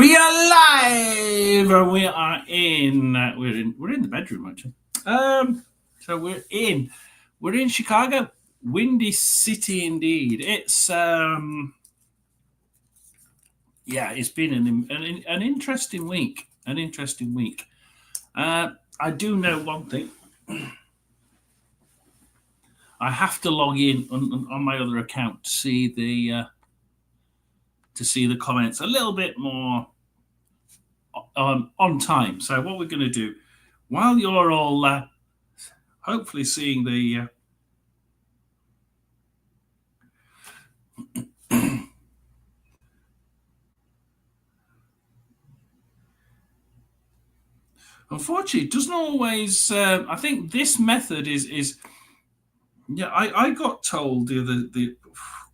We are live, and we are in. We're in the bedroom actually. So we're in Chicago, Windy City indeed. It's it's been an interesting week. An interesting week. I do know one thing. I have to log in on my other account to see the comments a little bit more on time. So what we're going to do, while you're all hopefully seeing the unfortunately, it doesn't always. I think this method is. Yeah, I got told the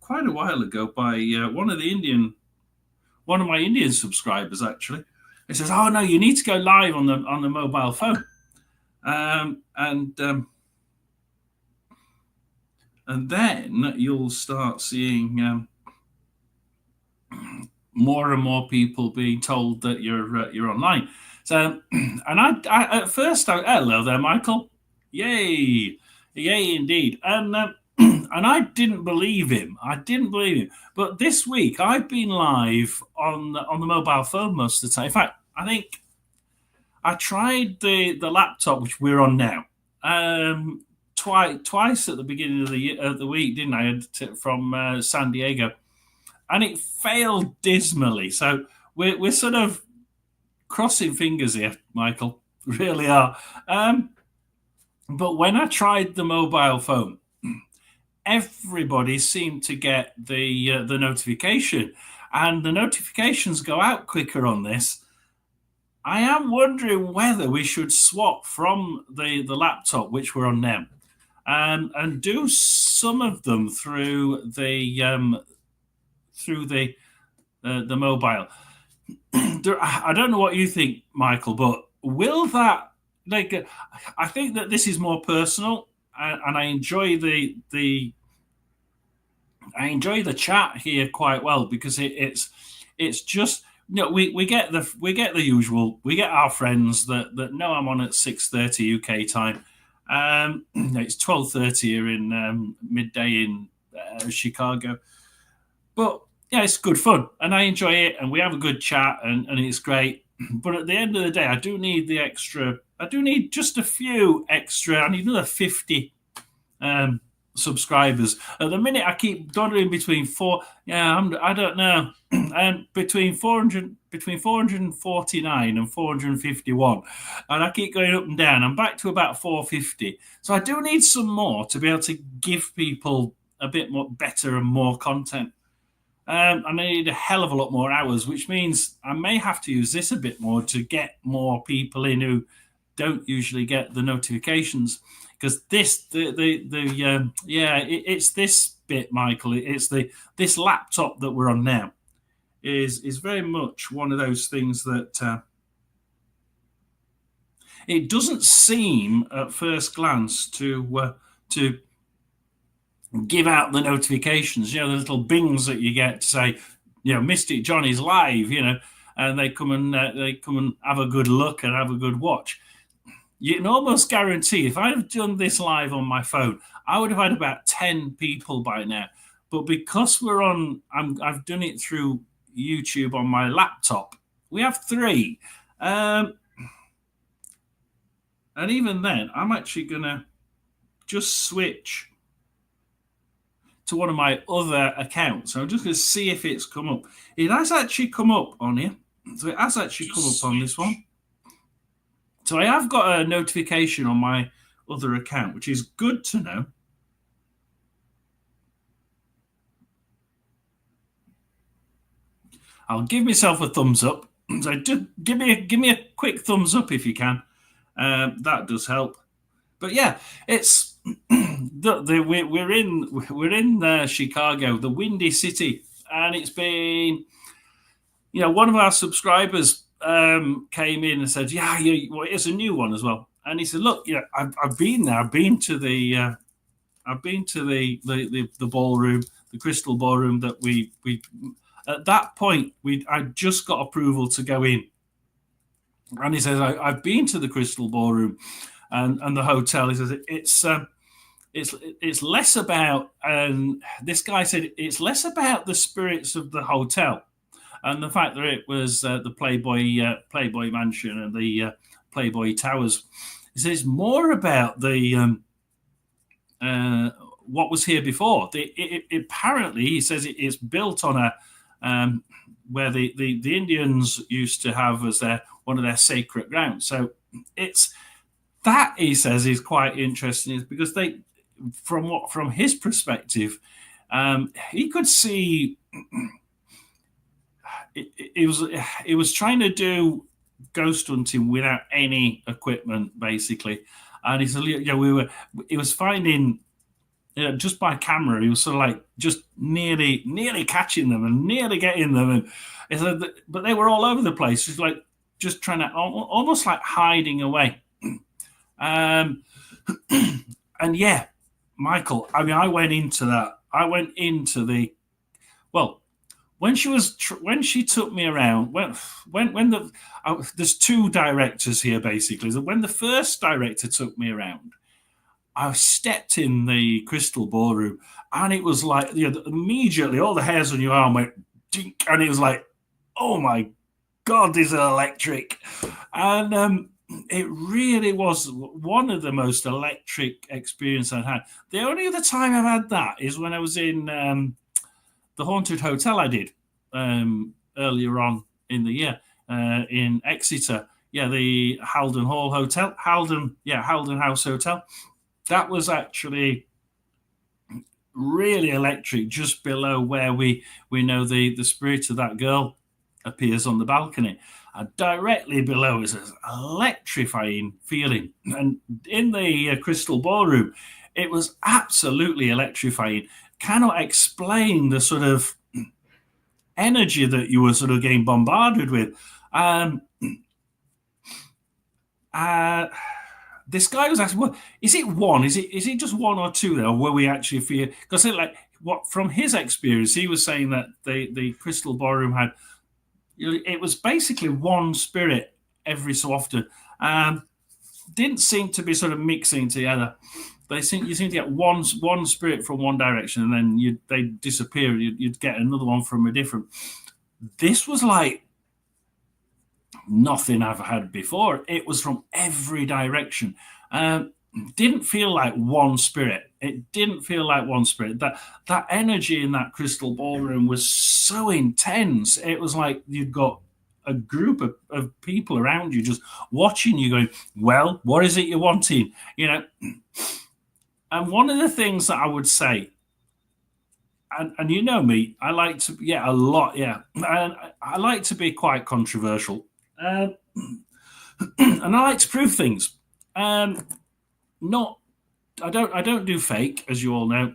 quite a while ago by one of my Indian subscribers actually. He says, "Oh no, you need to go live on the mobile phone," and then you'll start seeing more and more people being told that you're online. So, and I at first, hello there, Michael. Yay, yay indeed. And and I didn't believe him. But this week I've been live on the mobile phone most of the time. In fact, I think I tried the laptop, which we're on now, twice at the beginning of the week, didn't I? From San Diego, and it failed dismally. So we're sort of crossing fingers here, Michael. Really are. But when I tried the mobile phone, everybody seemed to get the notification, and the notifications go out quicker on this. I am wondering whether we should swap from the laptop, which we're on now, and do some of them through the mobile. I don't know what you think, Michael, but will that I think that this is more personal, and I enjoy the chat here quite well because it's just we get the usual. We get our friends that know I'm on at 6:30 UK time. It's 12:30 here in midday in Chicago, but yeah, it's good fun, and I enjoy it, and we have a good chat, and it's great. But at the end of the day, I do need the extra. I do need just a few extra. I need another 50 subscribers. At the minute, I keep dodging between four. Yeah, I don't know. Between 449 and 451, and I keep going up and down. I'm back to about 450. So I do need some more to be able to give people a bit more better and more content. And I need a hell of a lot more hours, which means I may have to use this a bit more to get more people in who don't usually get the notifications. Because it's this bit, Michael. It's this laptop that we're on now is very much one of those things that it doesn't seem at first glance to give out the notifications, the little bings that you get to say, Mystic Johnny's live, and they come and have a good look and have a good watch. You can almost guarantee if I'd have done this live on my phone, I would have had about 10 people by now. But because I've done it through YouTube on my laptop, we have 3. And even then, I'm actually going to just switch to one of my other accounts. So I'm just going to see if it's come up. It has actually come up on here. So it has actually come up on this one. So I have got a notification on my other account, which is good to know. I'll give myself a thumbs up. So just give me a quick thumbs up if you can. That does help. But yeah, it's we're in Chicago, the Windy City, and it's been, one of our subscribers came in and said, it's a new one as well, and he said, look, I've been there, I've been to the ballroom, the Crystal Ballroom that we At that point, I just got approval to go in. And he says, I've been to the Crystal Ballroom and the hotel. He says, it's less about, and this guy said, it's less about the spirits of the hotel and the fact that it was the Playboy Mansion and the Playboy Towers. He says, more about the what was here before. Apparently, he says it's built on a where the Indians used to have as one of their sacred grounds. So it's that, he says, is quite interesting, because from his perspective, he could see it was trying to do ghost hunting without any equipment, basically. And he said, he was finding, just by camera, he was sort of like just nearly catching them and nearly getting them. And he said, but they were all over the place. Just like just trying to, almost like hiding away. And yeah, Michael, I mean, I went into the, well, when she took me around, there's two directors here, basically. So when the first director took me around, I stepped in the Crystal Ballroom, and it was like, immediately all the hairs on your arm went dink, and it was like, oh my God, this is electric. And it really was one of the most electric experiences I've had. The only other time I've had that is when I was in the Haunted Hotel I did earlier on in the year in Exeter. Yeah, the Haldon Hall Hotel, Haldon House Hotel. That was actually really electric, just below where we know the spirit of that girl appears on the balcony. And directly below is an electrifying feeling. And in the Crystal Ballroom, it was absolutely electrifying. Cannot explain the sort of energy that you were sort of getting bombarded with. This guy was asking, well, is it one? Is it just one or two there? Or were we actually fear? Because from his experience, he was saying that the Crystal Ballroom had, it was basically one spirit every so often. Didn't seem to be sort of mixing together. You seem to get one spirit from one direction, and then they disappear. You'd get another one from a different. This was like nothing I've had before. It was from every direction. Didn't feel like one spirit. It didn't feel like one spirit. That energy in that Crystal Ballroom was so intense. It was like you'd got a group of people around you just watching you, going, well, what is it you're wanting? And one of the things that I would say, and you know me, I like to, a lot, and I like to be quite controversial, and I like to prove things. I don't do fake, as you all know.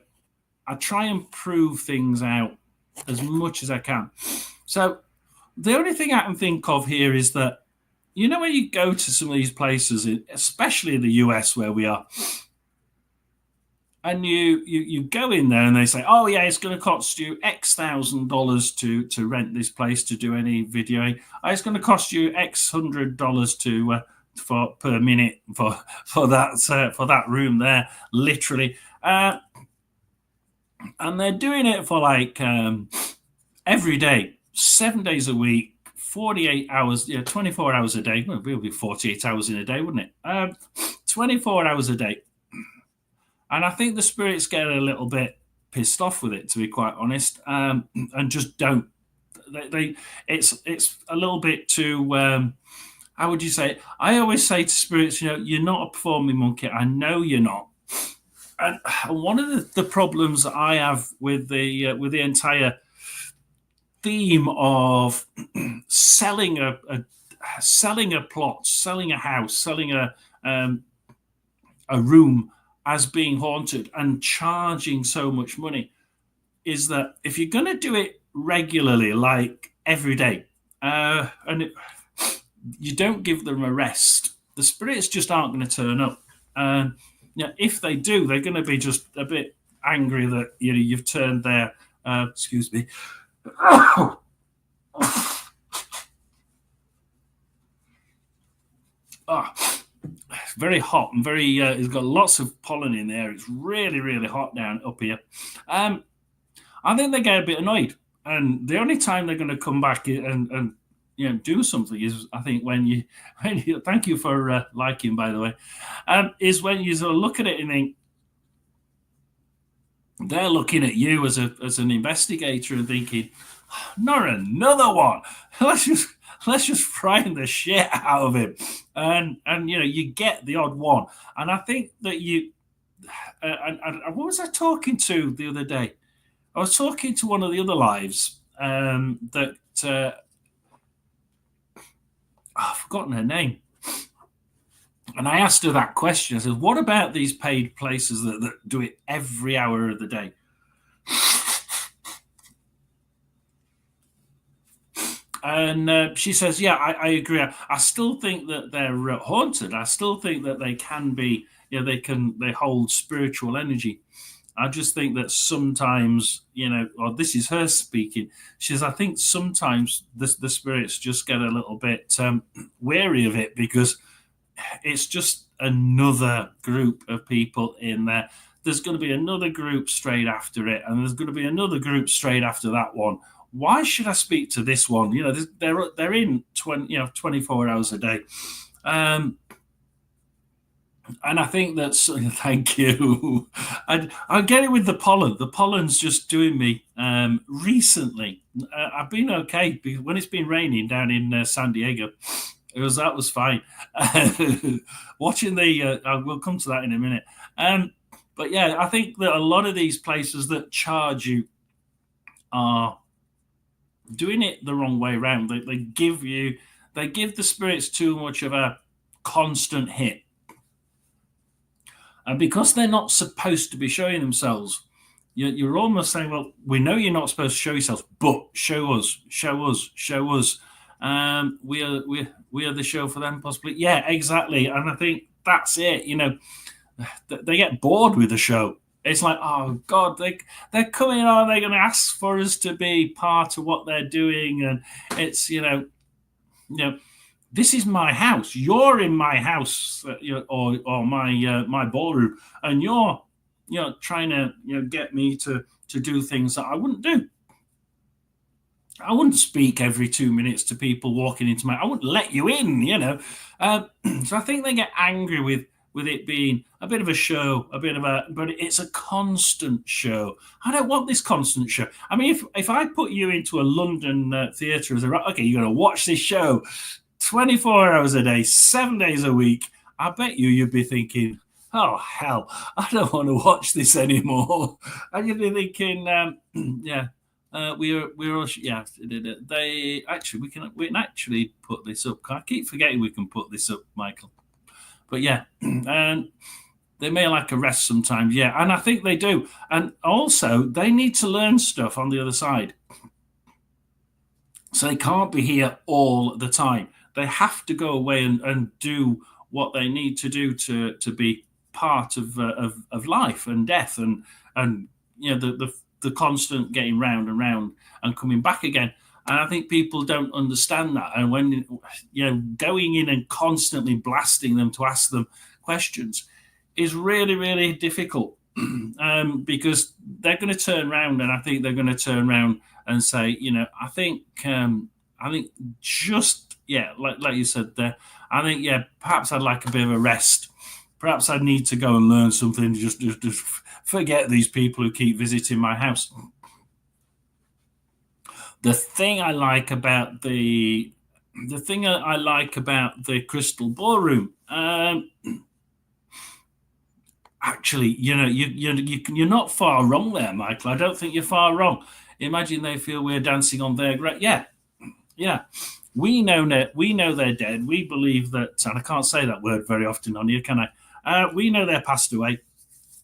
I try and prove things out as much as I can. So the only thing I can think of here is that, when you go to some of these places, especially in the US where we are, and you go in there and they say, oh yeah, it's going to cost you X $1,000 to rent this place to do any videoing. Oh, it's going to cost you X $100 per minute for that room there, literally. And they're doing it for like every day, 7 days a week, 48 hours, 24 hours a day. Well, it would be 48 hours in a day, wouldn't it? 24 hours a day. And I think the spirits get a little bit pissed off with it, to be quite honest, and just don't. It's a little bit too. How would you say? I always say to spirits, you're not a performing monkey. I know you're not. And one of the problems that I have with the entire theme of selling a plot, selling a house, selling a room as being haunted and charging so much money is that if you're going to do it regularly, like every day, you don't give them a rest, the spirits just aren't going to turn up. If they do, they're going to be just a bit angry that you've turned their excuse me Oh, it's very hot and very. It's got lots of pollen in there. It's really, really hot down up here. Um, I think they get a bit annoyed, and the only time they're going to come back and do something is, I think, when you thank you for liking, by the way, is when you sort of look at it and think they're looking at you as an investigator and thinking, not another one. Let's just frighten the shit out of him, and you get the odd one, and I think that you. And what was I talking to the other day? I was talking to one of the other lives that I've forgotten her name, and I asked her that question. I said, "What about these paid places that do it every hour of the day?" And she says, "Yeah, I agree. I still think that they're haunted. I still think that they can be. They hold spiritual energy. I just think that sometimes, or this is her speaking. She says, I think sometimes the spirits just get a little bit wary of it because it's just another group of people in there. There's going to be another group straight after it, and there's going to be another group straight after that one. Why should I speak to this one? They're in 24 hours a day. And I think that's thank you. I get it with the pollen. The pollen's just doing me. Recently, I've been okay because when it's been raining down in San Diego, that was fine. Watching we'll come to that in a minute. But yeah, I think that a lot of these places that charge you are doing it the wrong way around. They give the spirits too much of a constant hit. And because they're not supposed to be showing themselves, you're almost saying, well, we know you're not supposed to show yourselves, but show us. We are the show for them, possibly. Yeah, exactly. And I think that's it. They get bored with the show. It's like, oh God, they're coming on. They're going to ask for us to be part of what they're doing, and it's this is my house. You're in my house, or my ballroom, and you're trying to get me to do things that I wouldn't do. I wouldn't speak every 2 minutes to people walking into I wouldn't let you in, So I think they get angry with it being a bit of a show, but it's a constant show. I don't want this constant show. I mean, if I put you into a London theatre as okay, you're going to watch this show 24 hours a day, 7 days a week, I bet you'd be thinking, oh, hell, I don't want to watch this anymore. And you'd be thinking, they actually, we can actually put this up. I keep forgetting we can put this up, Michael. But yeah, and they may like a rest sometimes, yeah. And I think they do. And also, they need to learn stuff on the other side. So they can't be here all the time. They have to go away and do what they need to do to be part of life and death, and the constant getting round and round and coming back again. And I think people don't understand that. And when going in and constantly blasting them to ask them questions is really, really difficult, because they're going to turn around, and I think they're going to turn around and say, I think just. Yeah, like you said there, I think, perhaps I'd like a bit of a rest. Perhaps I need to go and learn something. Just forget these people who keep visiting my house. The thing I like about the Crystal Ballroom, actually, you're not far wrong there, Michael. I don't think you're far wrong. Imagine they feel we're dancing on their grave. Yeah. We know they're dead. We believe that, and I can't say that word very often on here, can I? We know they're passed away.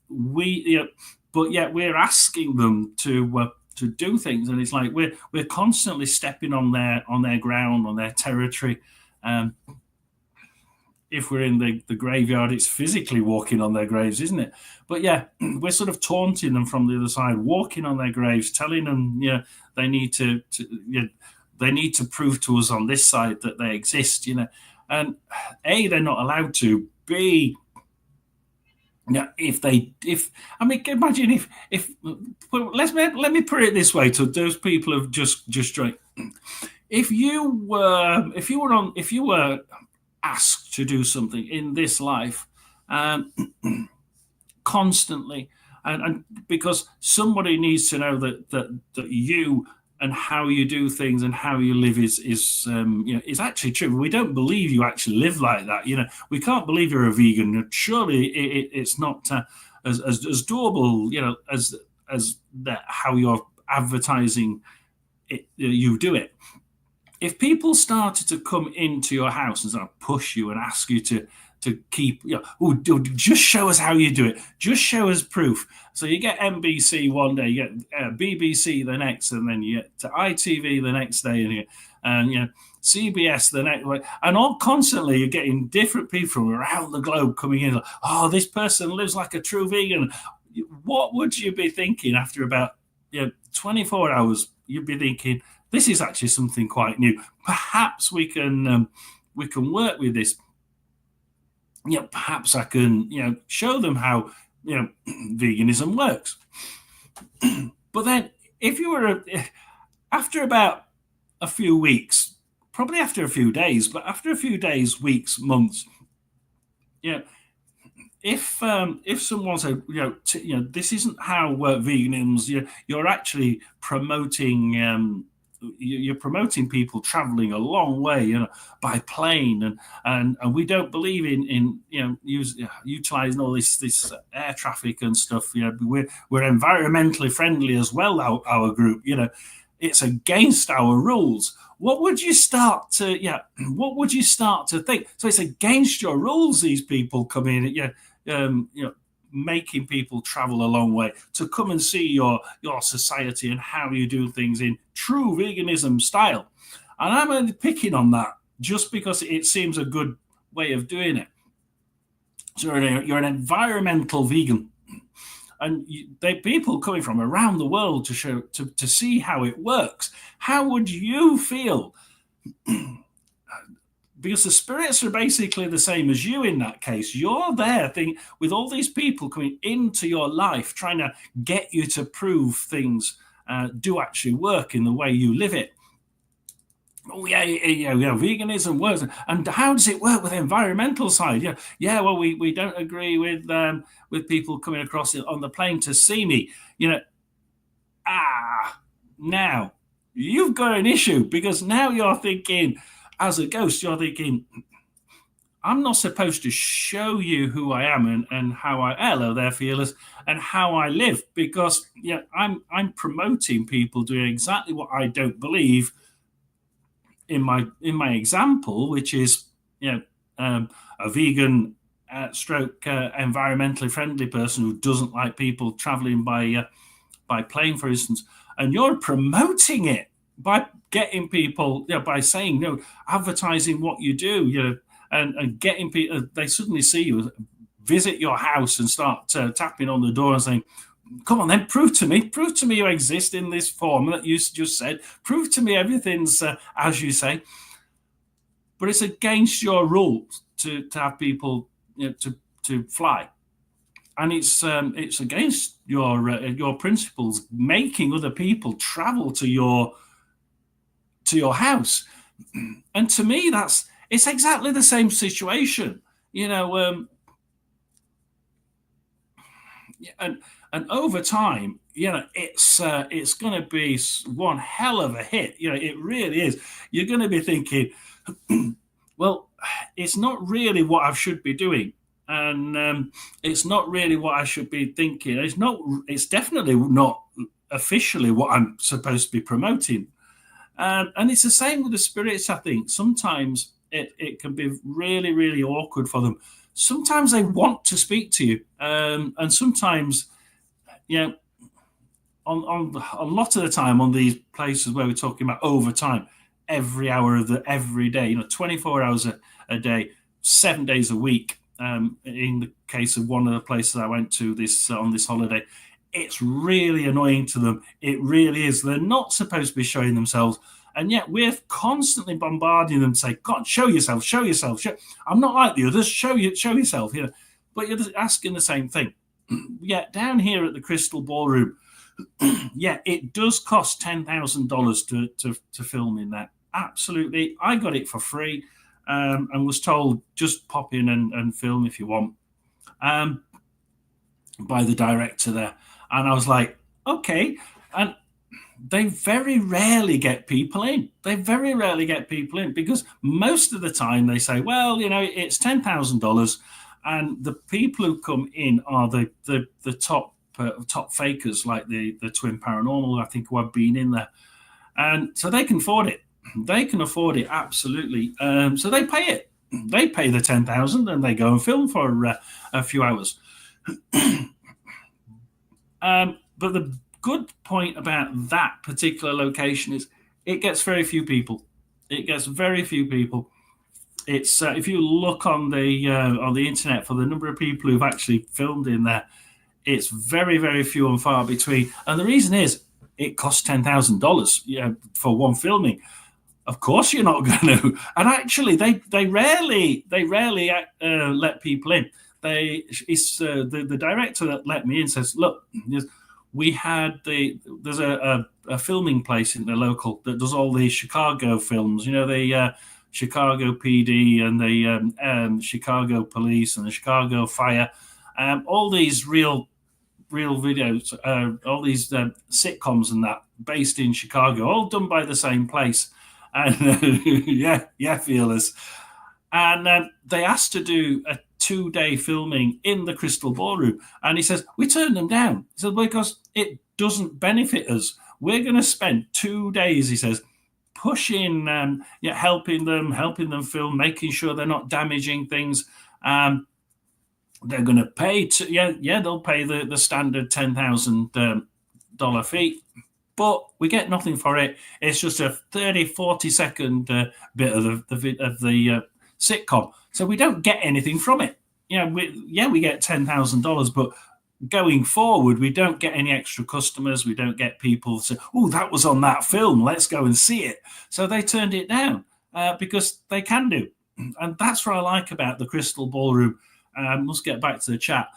But yet we're asking them to do things, and it's like we're constantly stepping on their ground, on their territory. If we're in the graveyard, it's physically walking on their graves, isn't it? But yeah, we're sort of taunting them from the other side, walking on their graves, telling them they need to they need to prove to us on this side that they exist, and A, they're not allowed to. B, if I mean, imagine if well, let me put it this way to those people who've just joined. If you were asked to do something in this life, constantly, and because somebody needs to know that you and how you do things and how you live is actually true. We don't believe you actually live like that. We can't believe you're a vegan. Surely it's not as doable, as that how you're advertising it. You do it. If people started to come into your house and sort of push you and ask you to keep, just show us how you do it. Just show us proof. So you get NBC one day, you get BBC the next, and then you get to ITV the next day, and CBS the next way, and all constantly you're getting different people from around the globe coming in. Like, oh, this person lives like a true vegan. What would you be thinking after about 24 hours? You'd be thinking, this is actually something quite new. Perhaps we can work with this. Perhaps I can, show them how, veganism works. But then if you were, after about a few weeks, probably after a few days, but after a few days, weeks, months, if someone said, this isn't how veganism, you're actually promoting, you're promoting people traveling a long way, by plane, and we don't believe in utilizing all this air traffic and stuff. We're environmentally friendly as well. Our group, it's against our rules. What would you start to think? So it's against your rules. These people come in, making people travel a long way to come and see your society and how you do things in true veganism style. And I'm only picking on that just because it seems a good way of doing it. So you're an environmental vegan, and people coming from around the world to see how it works. How would you feel? Because the spirits are basically the same as you in that case. You're there with all these people coming into your life, trying to get you to prove things do actually work in the way you live it. Oh yeah, veganism works. And how does it work with the environmental side? Well, we don't agree with people coming across it on the plane to see me. Now you've got an issue, because now you're thinking, as a ghost, you're thinking, I'm not supposed to show you who I am and how hello there, feelers, and how I live, because I'm promoting people doing exactly what I don't believe in my example, which is a vegan stroke environmentally friendly person who doesn't like people traveling by plane, for instance, and you're promoting it by getting people, by saying, advertising what you do, and getting people, they suddenly see you, visit your house and start tapping on the door and saying, come on then, prove to me you exist in this form that you just said, prove to me everything's as you say. But it's against your rules to have people to fly, and it's against your principles, making other people travel to your house. And to me, it's exactly the same situation, and over time, it's going to be one hell of a hit. It really is. You're going to be thinking, well, it's not really what I should be doing, and it's not really what I should be thinking. It's definitely not officially what I'm supposed to be promoting. And it's the same with the spirits, I think. Sometimes it can be really, really awkward for them. Sometimes they want to speak to you, and sometimes, on a lot of the time on these places where we're talking about overtime, every hour of every day, 24 hours a day, 7 days a week. In the case of one of the places I went to on this holiday, it's really annoying to them. It really is. They're not supposed to be showing themselves. And yet we're constantly bombarding them to say, God, show yourself, show yourself. I'm not like the others. Show yourself. But you're asking the same thing. Yeah, down here at the Crystal Ballroom, yeah, it does cost $10,000 to film in that. Absolutely. I got it for free, and was told just pop in and film if you want, by the director there. And I was like, okay. And they very rarely get people in. They very rarely get people in, because most of the time they say, well, it's $10,000, and the people who come in are the top fakers, like the Twin Paranormal, I think, who have been in there, and so they can afford it. They can afford it, absolutely. So they pay it. They pay the $10,000 and they go and film for a few hours. But the good point about that particular location is it gets very few people. It gets very few people. It's if you look on the internet for the number of people who've actually filmed in there, it's very, very few and far between. And the reason is it costs $10,000 for one filming. Of course, you're not going to. And actually, they rarely let people in. The director that let me in says, look, we had there's a filming place in the local that does all these Chicago films, the Chicago PD and the Chicago Police and the Chicago Fire, all these real videos, all these sitcoms and that based in Chicago, all done by the same place. And yeah, feelers. And they asked to do a 2-day filming in the Crystal Ballroom, and he says we turned them down. He said because it doesn't benefit us. We're going to spend 2 days, he says, pushing, helping them film, making sure they're not damaging things. They're going to pay they'll pay the standard $10,000 fee. But we get nothing for it. It's just a 30-40 second bit of the sitcom, so we don't get anything from it. We get $10,000, but going forward, we don't get any extra customers. We don't get people say, "Oh, that was on that film. Let's go and see it." So they turned it down because they can do, and that's what I like about the Crystal Ballroom. Let's get back to the chat,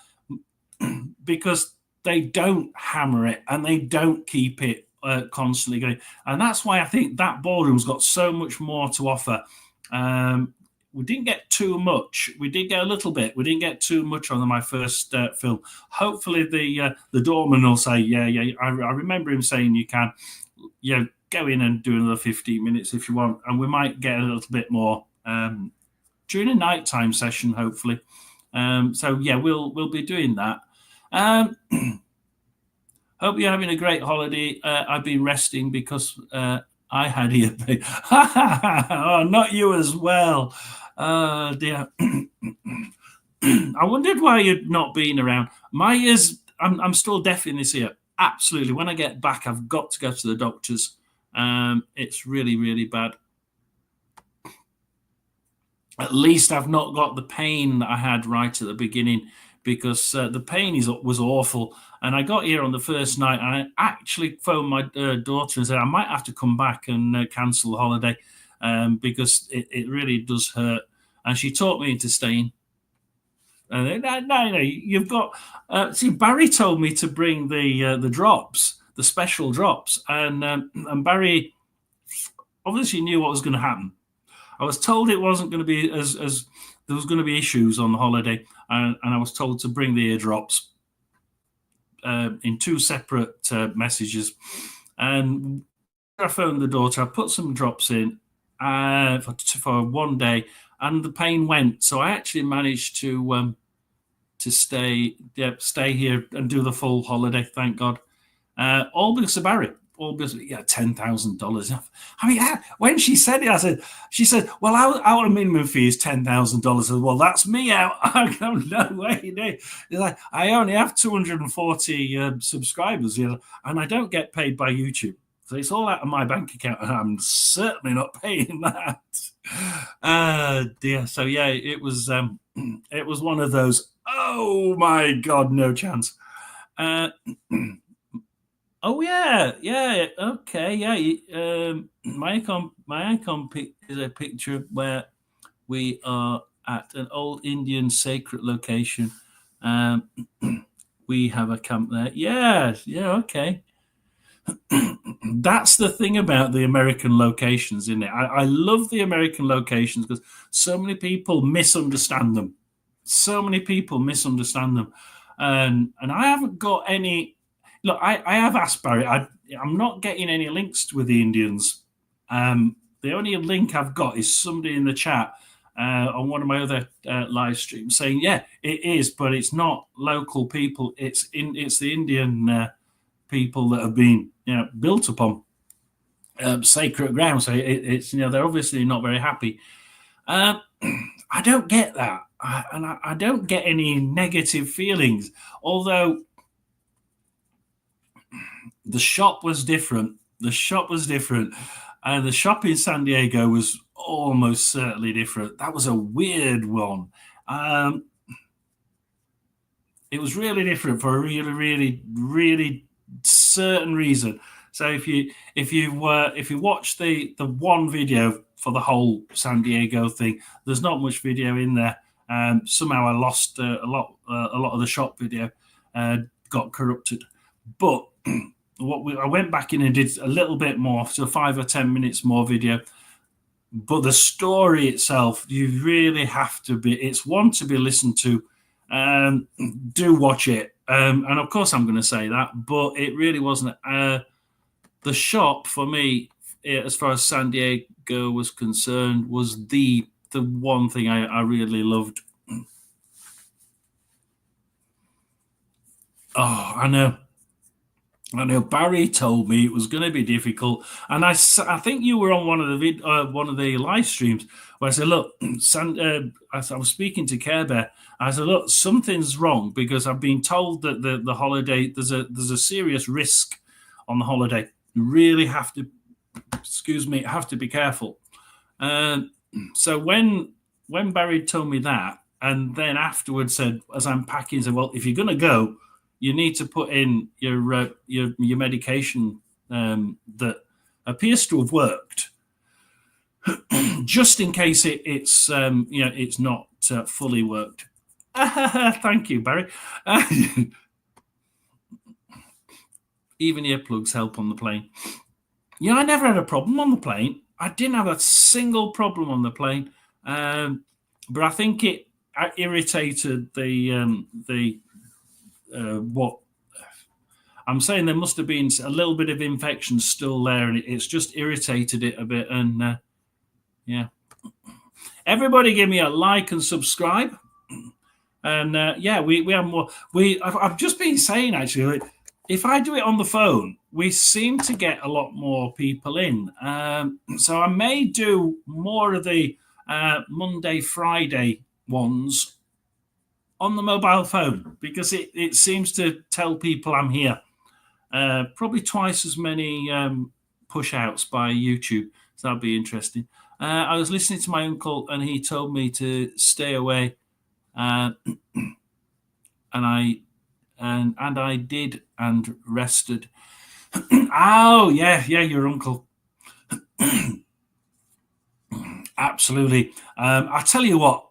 because they don't hammer it and they don't keep it constantly going. And that's why I think that ballroom's got so much more to offer. We didn't get too much. We did get a little bit. We didn't get too much on my first film. Hopefully the doorman will say, yeah. I remember him saying you can, go in and do another 15 minutes if you want. And we might get a little bit more during a nighttime session, hopefully. We'll be doing that. Hope you're having a great holiday. I've been resting because I had ear pain. Oh, not you as well. Dear. I wondered why you'd not been around. My ears, I'm still deaf in this ear. Absolutely. When I get back, I've got to go to the doctors. It's really, really bad. At least I've not got the pain that I had right at the beginning, because the pain was awful. And I got here on the first night, and I actually phoned my daughter and said I might have to come back and cancel the holiday because it really does hurt. And she talked me into staying. No, you've got... see, Barry told me to bring the drops, the special drops. And Barry obviously knew what was going to happen. I was told it wasn't going to be as there was going to be issues on the holiday, and I was told to bring the eardrops in 2 separate messages. And I phoned the daughter. I put some drops in for 1 day, and the pain went. So I actually managed to stay here and do the full holiday. Thank God. All because of Barry. $10,000. I mean, when she said it, she said, well, our minimum fee is $10,000. I said, well, that's me out. I go, no way. It's like, I only have 240 subscribers, and I don't get paid by YouTube. So it's all out of my bank account, and I'm certainly not paying that. Dear. So yeah, it was one of those, oh my God, no chance. Oh yeah, yeah. Okay, yeah. My icon is a picture where we are at an old Indian sacred location. Um, we have a camp there. Yes, yeah. Okay. That's the thing about the American locations, isn't it? I love the American locations because so many people misunderstand them. So many people misunderstand them, and I haven't got any. Look, I have asked Barry. I'm not getting any links with the Indians. The only link I've got is somebody in the chat on one of my other live streams saying, "Yeah, it is, but it's not local people. It's the Indian people that have been built upon sacred ground. So it's they're obviously not very happy. Uh, I don't get that, and I don't get any negative feelings. Although the shop was different. The shop was different, and the shop in San Diego was almost certainly different. That was a weird one. Um, it was really different for a really, really, really certain reason. So if you watch the one video for the whole San Diego thing, there's not much video in there. Somehow I lost a lot of the shop video, got corrupted. But I went back in and did a little bit more, so 5 or 10 minutes more video. But the story itself, you really have to be. It's one to be listened to. Do watch it, and of course I'm going to say that, but it really wasn't. The shop for me, as far as San Diego was concerned, was the one thing I really loved. Oh, I know. I know Barry told me it was going to be difficult, and I think you were on one of the live streams where I said, "Look, as I was speaking to Care Bear, I said, look, something's wrong because I've been told that the holiday there's a serious risk on the holiday. You really have to, excuse me, have to be careful." So when Barry told me that, and then afterwards said, as I'm packing, said, "Well, if you're going to go, you need to put in your medication that appears to have worked, just in case it's not fully worked." Thank you, Barry. Even earplugs help on the plane. I never had a problem on the plane. I didn't have a single problem on the plane, but I think it irritated the what I'm saying. There must have been a little bit of infection still there, and it's just irritated it a bit. And yeah, everybody, give me a like and subscribe. And yeah, we have more. I've just been saying actually, like, if I do it on the phone, we seem to get a lot more people in. So I may do more of the Monday, Friday ones on the mobile phone because it seems to tell people I'm here. Probably twice as many push outs by YouTube. So that'll be interesting. I was listening to my uncle and he told me to stay away. And I did and rested. Oh yeah, your uncle. Absolutely. I tell you what.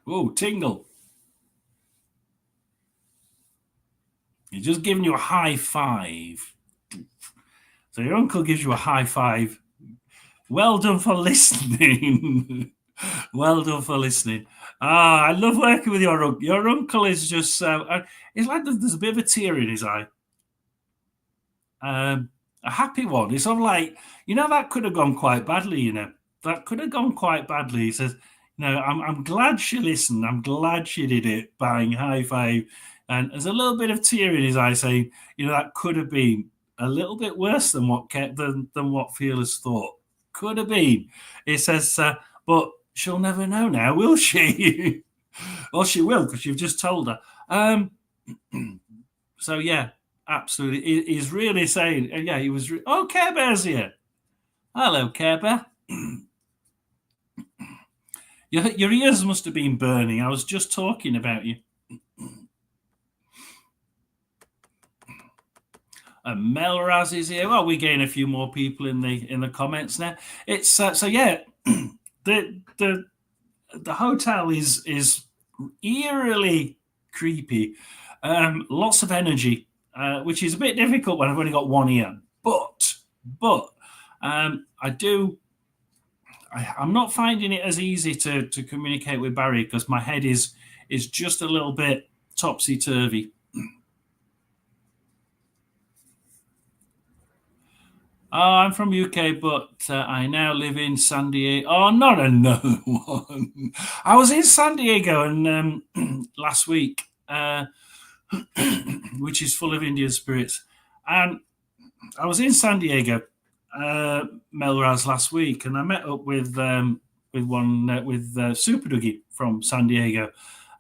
Oh, Tingle. He's just giving you a high five. So your uncle gives you a high five. Well done for listening. Well done for listening. I love working with your uncle. Your uncle is just it's like there's a bit of a tear in his eye. A happy one. It's sort of like, that could have gone quite badly, That could have gone quite badly. He says, I'm glad she listened. I'm glad she did it. Bang, high five. And there's a little bit of tear in his eye saying, that could have been a little bit worse than what Fearless thought. Could have been. He says, but she'll never know now, will she? Well, she will, because you've just told her. So, yeah, absolutely. He's really saying, yeah, he was. Care Bear's here. Hello, Care Bear. Your ears must have been burning. I was just talking about you. And Melraz is here. Well, we gain a few more people in the comments now. It's so yeah. the hotel is eerily creepy. Lots of energy, which is a bit difficult when I've only got one ear. But I'm not finding it as easy to communicate with Barry because my head is just a little bit topsy turvy. Oh, I'm from UK, but I now live in San Diego. Oh, not another one. I was in San Diego and last week, which is full of Indian spirits, and I was in San Diego, Melraz last week, and I met up with Super Dougie from San Diego,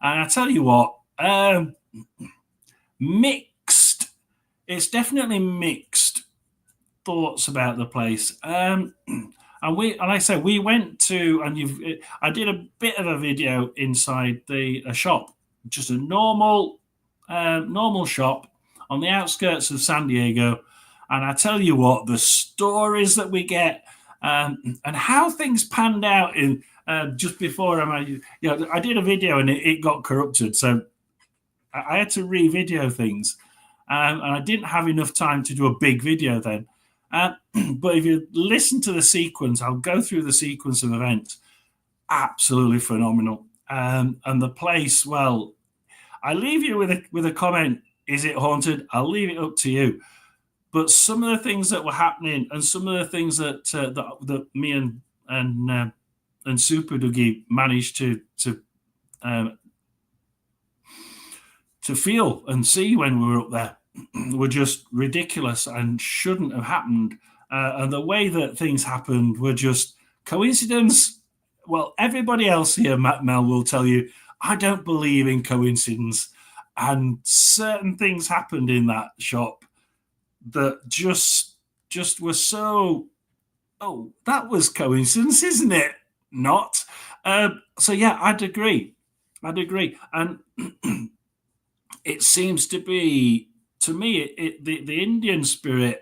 and I tell you what, mixed. It's definitely mixed thoughts about the place. And like I said, we went to, and I did a bit of a video inside a shop, just a normal shop on the outskirts of San Diego. And I tell you what, the stories that we get and how things panned out in just before I did a video and it got corrupted, so I had to re-video things, and I didn't have enough time to do a big video then. But if you listen to the sequence, I'll go through the sequence of events. Absolutely phenomenal. And the place, well, I leave you with a comment. Is it haunted? I'll leave it up to you. But some of the things that were happening, and some of the things that me and Super Dougie managed to feel and see when we were up there, were just ridiculous and shouldn't have happened. And the way that things happened were just coincidence. Well, everybody else here, Matt Mel, will tell you, I don't believe in coincidence. And certain things happened in that shop that just were so, oh, that was coincidence, isn't it? Not. So yeah, I'd agree. And it seems to be, to me, the Indian spirits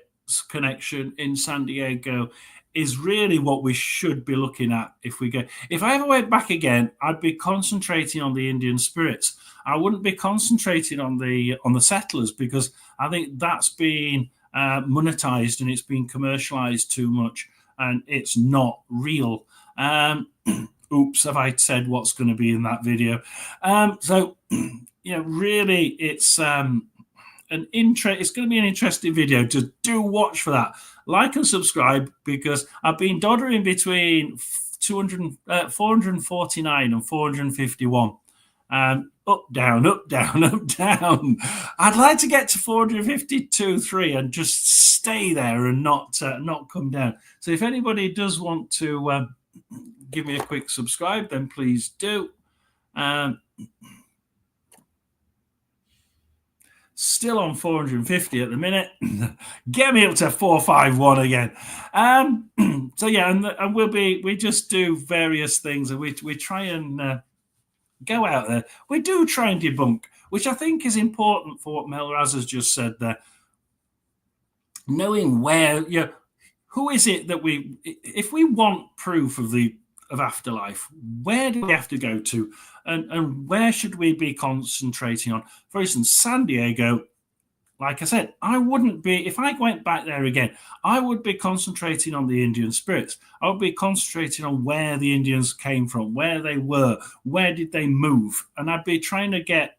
connection in San Diego is really what we should be looking at if we go. If I ever went back again, I'd be concentrating on the Indian spirits. I wouldn't be concentrating on the settlers, because I think that's been monetized and it's been commercialized too much, and it's not real. Oops, have I said what's going to be in that video? So really, it's it's going to be an interesting video. To do watch for that. Like and subscribe, because I've been doddering between 449 and 451. Up, down, up, down, up, down. I'd like to get to 452.3 and just stay there and not come down. So if anybody does want to give me a quick subscribe, then please do. Still on 450 at the minute. Get me up to 451 again. So yeah, and we just do various things, and we try and go out there. We do try and debunk, which I think is important for what Melraz has just said there. Knowing where, who is it that if we want proof of afterlife, where do we have to go to, and where should we be concentrating on? For instance, San Diego, like I said, I wouldn't be, if I went back there again, I would be concentrating on the Indian spirits. I would be concentrating on where the Indians came from, where they were, where did they move, and I'd be trying to get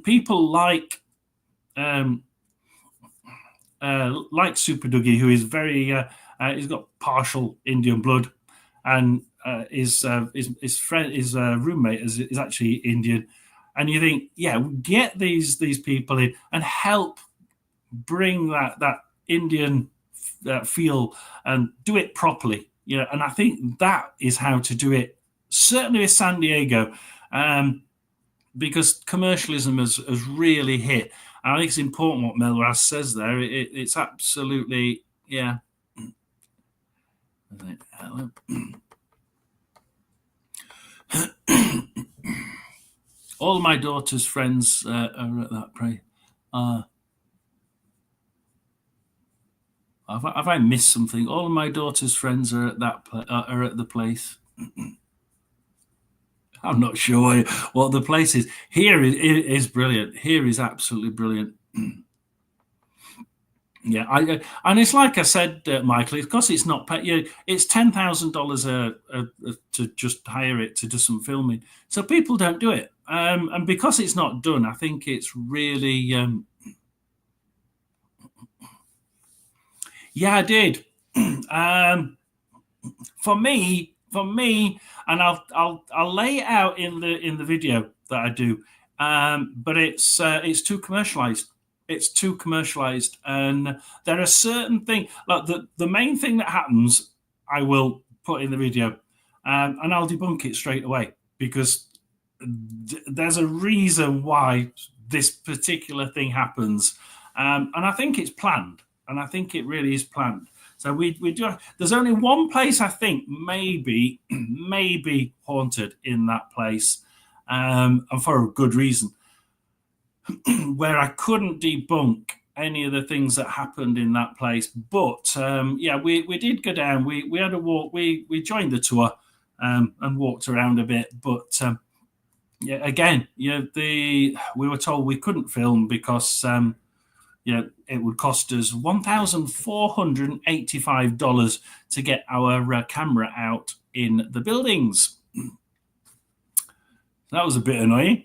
people like Super Dougie, who is very he's got partial Indian blood, and his roommate is actually Indian. And you think, get these people in and help bring that Indian feel and do it properly, And I think that is how to do it. Certainly with San Diego, because commercialism has really hit. And I think it's important what Melraz says there. It's absolutely, yeah. All my daughter's friends are at that pray. Have I missed something? All of my daughter's friends are at are at the place. I'm not sure what the place is. Here is brilliant. Here is absolutely brilliant. Yeah, and it's like I said, Michael. It's because it's not pet. Yeah, it's $10,000 to just hire it to do some filming. So people don't do it, and because it's not done, I think it's really. Yeah, I did. For me, and I'll lay it out in the video that I do. But it's too commercialized. It's too commercialized, and there are certain things like the main thing that happens. I will put in the video, and I'll debunk it straight away because there's a reason why this particular thing happens, and I think it's planned, and I think it really is planned. So we do. There's only one place I think maybe haunted in that place, and for a good reason, where I couldn't debunk any of the things that happened in that place. But yeah, we did go down. We had a walk. We joined the tour and walked around a bit. But yeah, again, we were told we couldn't film because it would cost us $1,485 to get our camera out in the buildings. That was a bit annoying.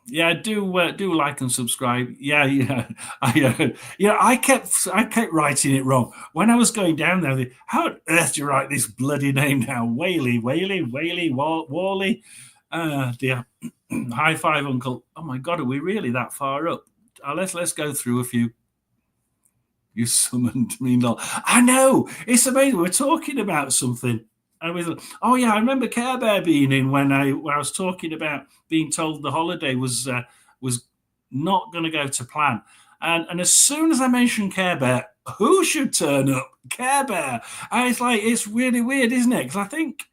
Yeah, do like and subscribe. Yeah. I kept writing it wrong when I was going down there. How on earth do you write this bloody name down? Whaley, Wally. Dear. High five, Uncle. Oh my God, are we really that far up? Let's go through a few. You summoned me, lol. I know, it's amazing. We're talking about something, and we thought, oh yeah, I remember Care Bear being in when I was talking about being told the holiday was not going to go to plan, and as soon as I mentioned Care Bear, who should turn up? Care Bear. And it's like, it's really weird, isn't it? Because I think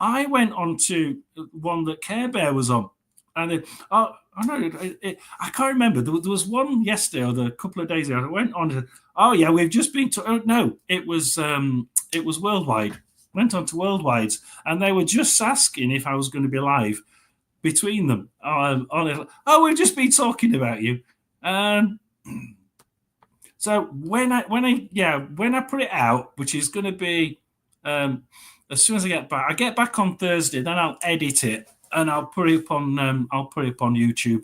I went on to one that Care Bear was on, and I know. I can't remember. There was one yesterday or a couple of days ago. I went on to. Oh yeah, we've just been to. Oh, no, it was Worldwide. Went on to Worldwide's, and they were just asking if I was going to be live between them. Oh, we've just been talking about you. So when I put it out, which is going to be as soon as I get back on Thursday, then I'll edit it. And I'll put it up on YouTube.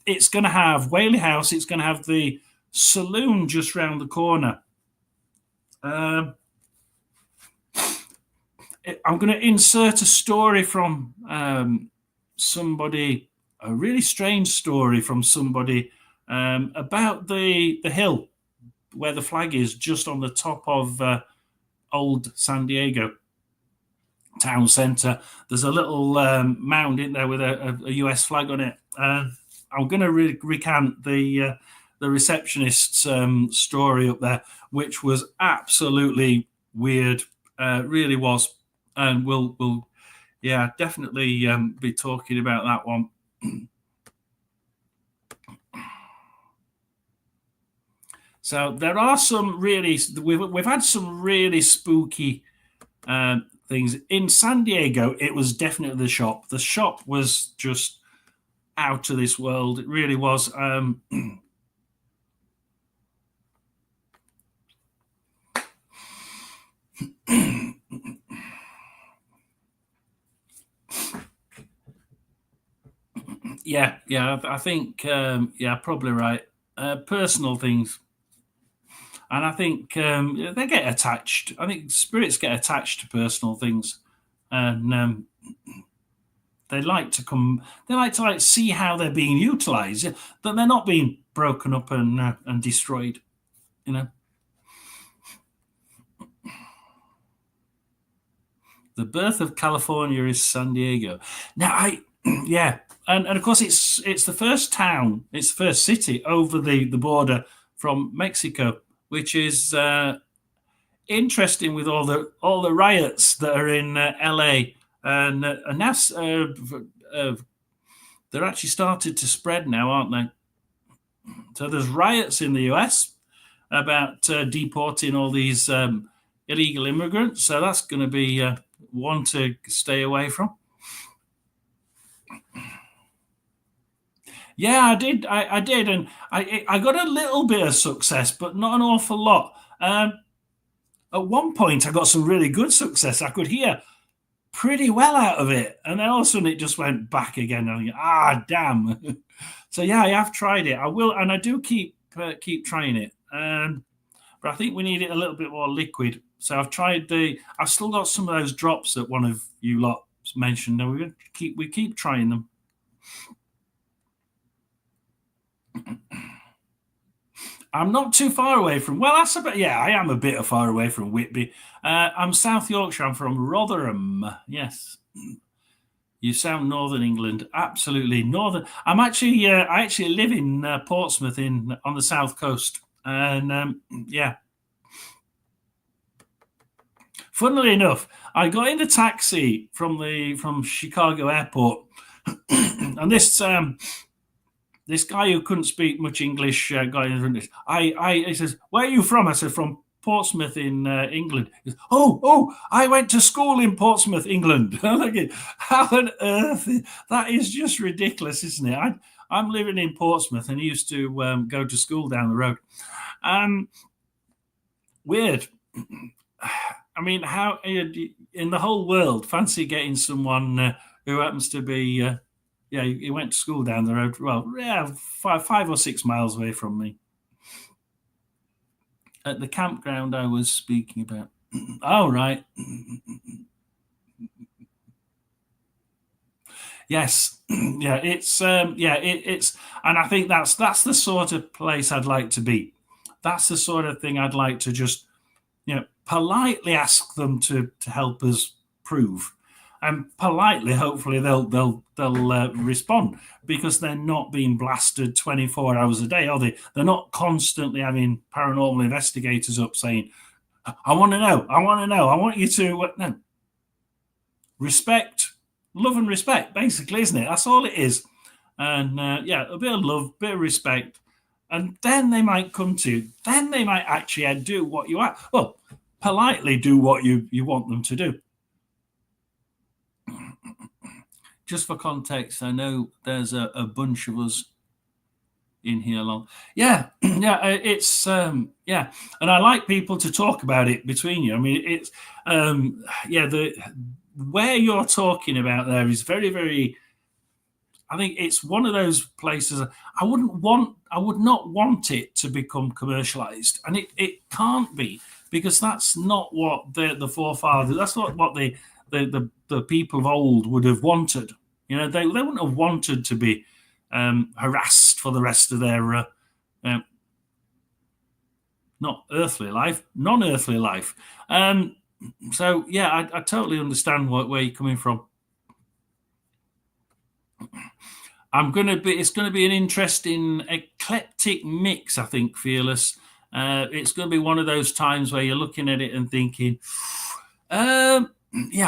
It's going to have Whaley House. It's going to have the saloon just round the corner. I'm going to insert a story from somebody, a really strange story from somebody about the hill where the flag is, just on the top of old San Diego town center. There's a little mound in there with a US flag on it. I'm going to recant the receptionist's story up there, which was absolutely weird. Really was, and we'll definitely be talking about that one. So there are some really, we've had some really spooky things in San Diego. It was definitely the shop. The shop was just out of this world. It really was. Yeah, I think probably right. Personal things, and I think they get attached. I think spirits get attached to personal things, and they like to see how they're being utilized, that they're not being broken up and destroyed. The birth of California is San Diego. Now, and of course it's the first town, it's the first city over the border from Mexico, which is interesting with all the riots that are in LA, and now they're actually started to spread now, aren't they? So there's riots in the US about deporting all these illegal immigrants. So that's going to be one to stay away from. Yeah, I did. I did, and I got a little bit of success, but not an awful lot. At one point, I got some really good success. I could hear pretty well out of it, and then all of a sudden it just went back again. And damn! So yeah, I have tried it. I will, and I do keep trying it. But I think we need it a little bit more liquid. So I've tried I've still got some of those drops that one of you lot mentioned, and we keep trying them. I'm not too far away from. Well, that's about. Yeah, I am a bit far away from Whitby. I'm South Yorkshire. I'm from Rotherham. Yes, you sound Northern England. Absolutely northern. I'm actually. I actually live in Portsmouth on the south coast, and yeah. Funnily enough, I got in the taxi from Chicago Airport, and this guy who couldn't speak much English guy in front of me, he says, "Where are you from?" I said, "From Portsmouth in England." He goes, "Oh, I went to school in Portsmouth, England." I'm thinking, how on earth? That is just ridiculous, isn't it? I'm living in Portsmouth and he used to go to school down the road. Weird. I mean, how in the whole world, fancy getting someone who happens to be, he went to school down the road. Well, yeah, 5 or 6 miles away from me. At the campground I was speaking about. Oh, right. Yes, yeah, it's it's, and I think that's the sort of place I'd like to be. That's the sort of thing I'd like to just, politely ask them to help us prove, and politely, hopefully they'll respond, because they're not being blasted 24 hours a day, are they? They're not constantly having paranormal investigators up saying, "I want to know, I want you to no." Respect, love and respect, basically, isn't it? That's all it is. And a bit of love, bit of respect, and then they might come to. Then they might actually do what you are. Well, politely do what you want them to do. Just for context, I know there's a bunch of us in here long. Yeah, it's and I like people to talk about it between you. I mean, it's the where you're talking about there is very, very. I think it's one of those places I would not want it to become commercialized, and it can't be, because that's not what the forefathers. That's not what the people of old would have wanted. They wouldn't have wanted to be harassed for the rest of their not earthly life, non-earthly life. So yeah, I totally understand where you're coming from. It's going to be an interesting, eclectic mix, I think, Fearless. It's going to be one of those times where you're looking at it and thinking, I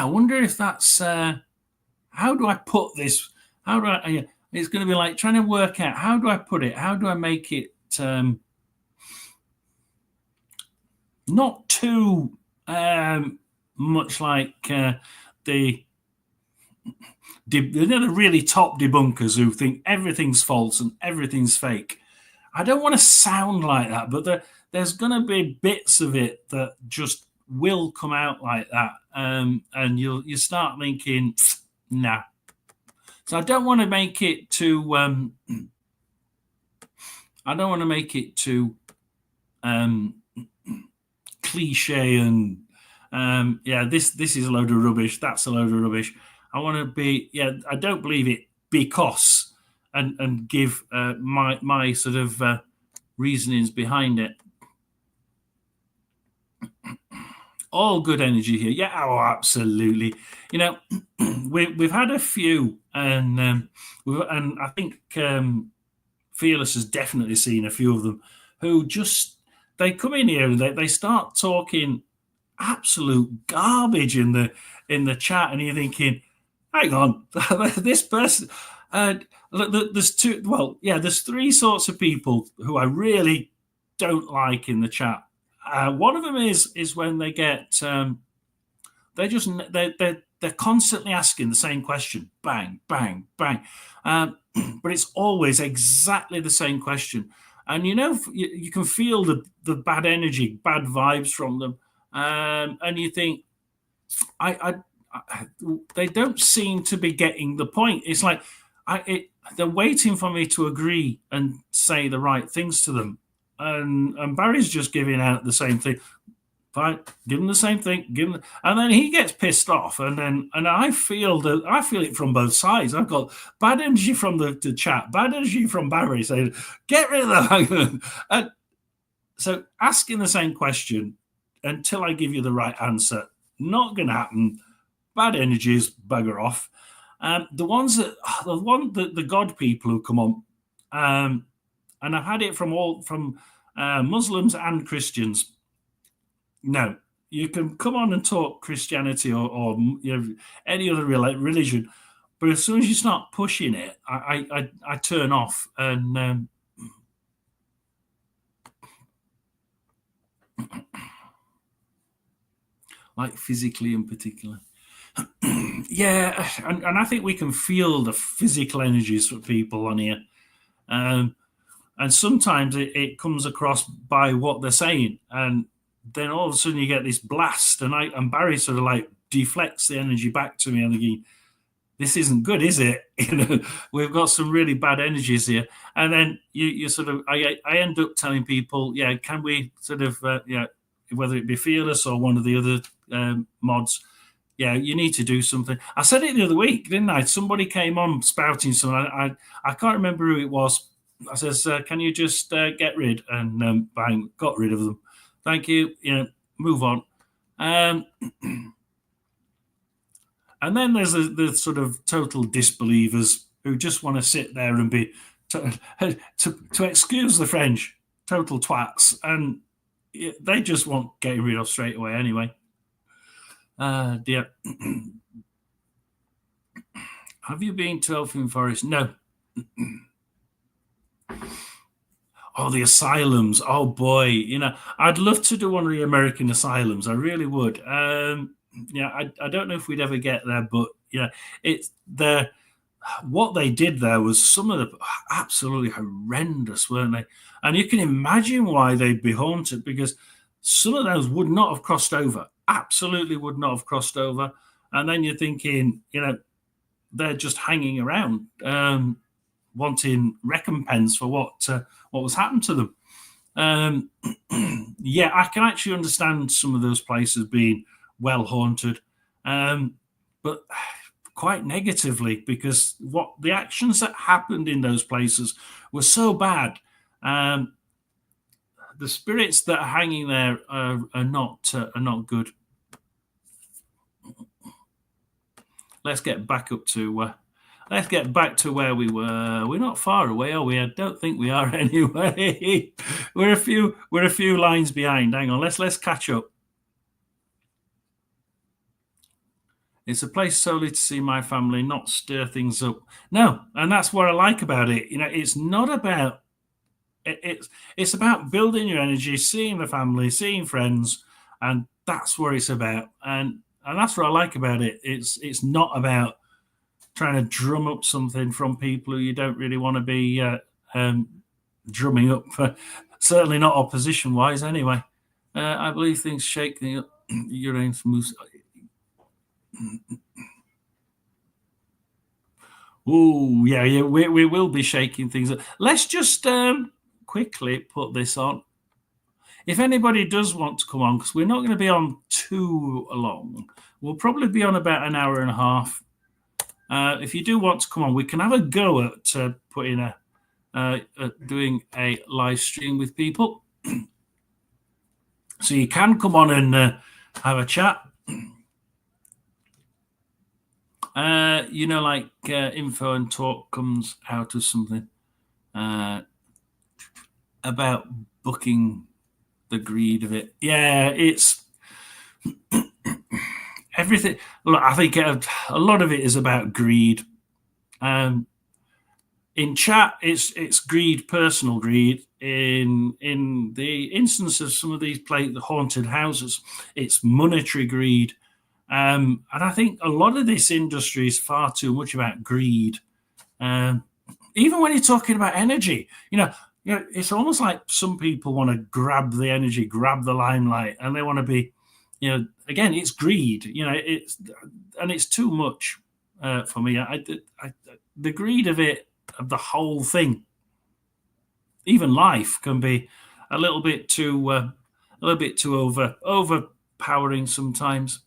wonder if that's, how do I put this? How do I, it's going to be like trying to work out, how do I put it? How do I make it not too much like the really top debunkers who think everything's false and everything's fake. I don't want to sound like that, but there's going to be bits of it that just will come out like that, and you start thinking, nah. So I don't want to make it too. I don't want to make it too cliche and this is a load of rubbish. That's a load of rubbish. I want to be, I don't believe it because, and give my sort of reasonings behind it. All good energy here. Yeah, absolutely. We've had a few, and I think Fearless has definitely seen a few of them who just, they come in here and they start talking absolute garbage in the chat, and you're thinking, hang on, this person, There's two. Well, yeah, there's three sorts of people who I really don't like in the chat. One of them is when they get they're constantly asking the same question, bang, bang, bang, but it's always exactly the same question, and you can feel the bad energy, bad vibes from them, and you think, I they don't seem to be getting the point. It's like they're waiting for me to agree and say the right things to them, and Barry's just giving out the same thing. Fine, give him the same thing, and then he gets pissed off, and I feel it from both sides. I've got bad energy from the chat, bad energy from Barry saying, "Get rid of the," and so asking the same question until I give you the right answer, not going to happen. Bad energies, bugger off. The God people who come on, and I've had it from Muslims and Christians. No, you can come on and talk Christianity or any other religion, but as soon as you start pushing it, I turn off, and like physically in particular. Yeah, and I think we can feel the physical energies for people on here, and sometimes it comes across by what they're saying, and then all of a sudden you get this blast, and Barry sort of like deflects the energy back to me, and thinking, this isn't good, is it? We've got some really bad energies here, and then you sort of I end up telling people, yeah, can we sort of whether it be Fearless or one of the other mods. Yeah, you need to do something. I said it the other week, didn't I? Somebody came on spouting something. I can't remember who it was. I says, can you just get rid? And bang, got rid of them. Thank you. Move on. And then there's the sort of total disbelievers who just want to sit there and be, to excuse the French, total twats. And they just want getting rid of straight away anyway. Dear. Have you been to Elfin Forest? No. Oh, the asylums. Oh, boy. I'd love to do one of the American asylums. I really would. I don't know if we'd ever get there, but, it's there. What they did there was some of the absolutely horrendous, weren't they? And you can imagine why they'd be haunted, because some of those would not have crossed over. Absolutely would not have crossed over. And then you're thinking, they're just hanging around, wanting recompense for what was happened to them. Yeah, I can actually understand some of those places being well haunted, but quite negatively, because what the actions that happened in those places were so bad. The spirits that are hanging there are not good. Let's get back to where we were. We're not far away, are we? I don't think we are anyway. We're a few lines behind. Hang on, let's catch up. It's a place solely to see my family, not stir things up. No, and that's what I like about it. It's not about it's about building your energy, seeing the family, seeing friends, and that's what it's about. And that's what I like about it. It's not about trying to drum up something from people who you don't really want to be drumming up. Certainly not opposition-wise, anyway. I believe things shake the Uranus moves. Oh, yeah, we will be shaking things up. Let's just quickly put this on. If anybody does want to come on, because we're not going to be on too long, we'll probably be on about an hour and a half. If you do want to come on, we can have a go at putting doing a live stream with people. So you can come on and have a chat. Info and talk comes out of something about booking the greed of it. Yeah, it's everything. Look, I think a lot of it is about greed. in chat, it's greed, personal greed. In the instance of some of these the haunted houses, it's monetary greed. And I think a lot of this industry is far too much about greed. Even when you're talking about energy, it's almost like some people want to grab the energy, grab the limelight, and they want to be, again, it's greed. It's too much for me. The greed of it, of the whole thing, even life, can be a little bit too overpowering sometimes.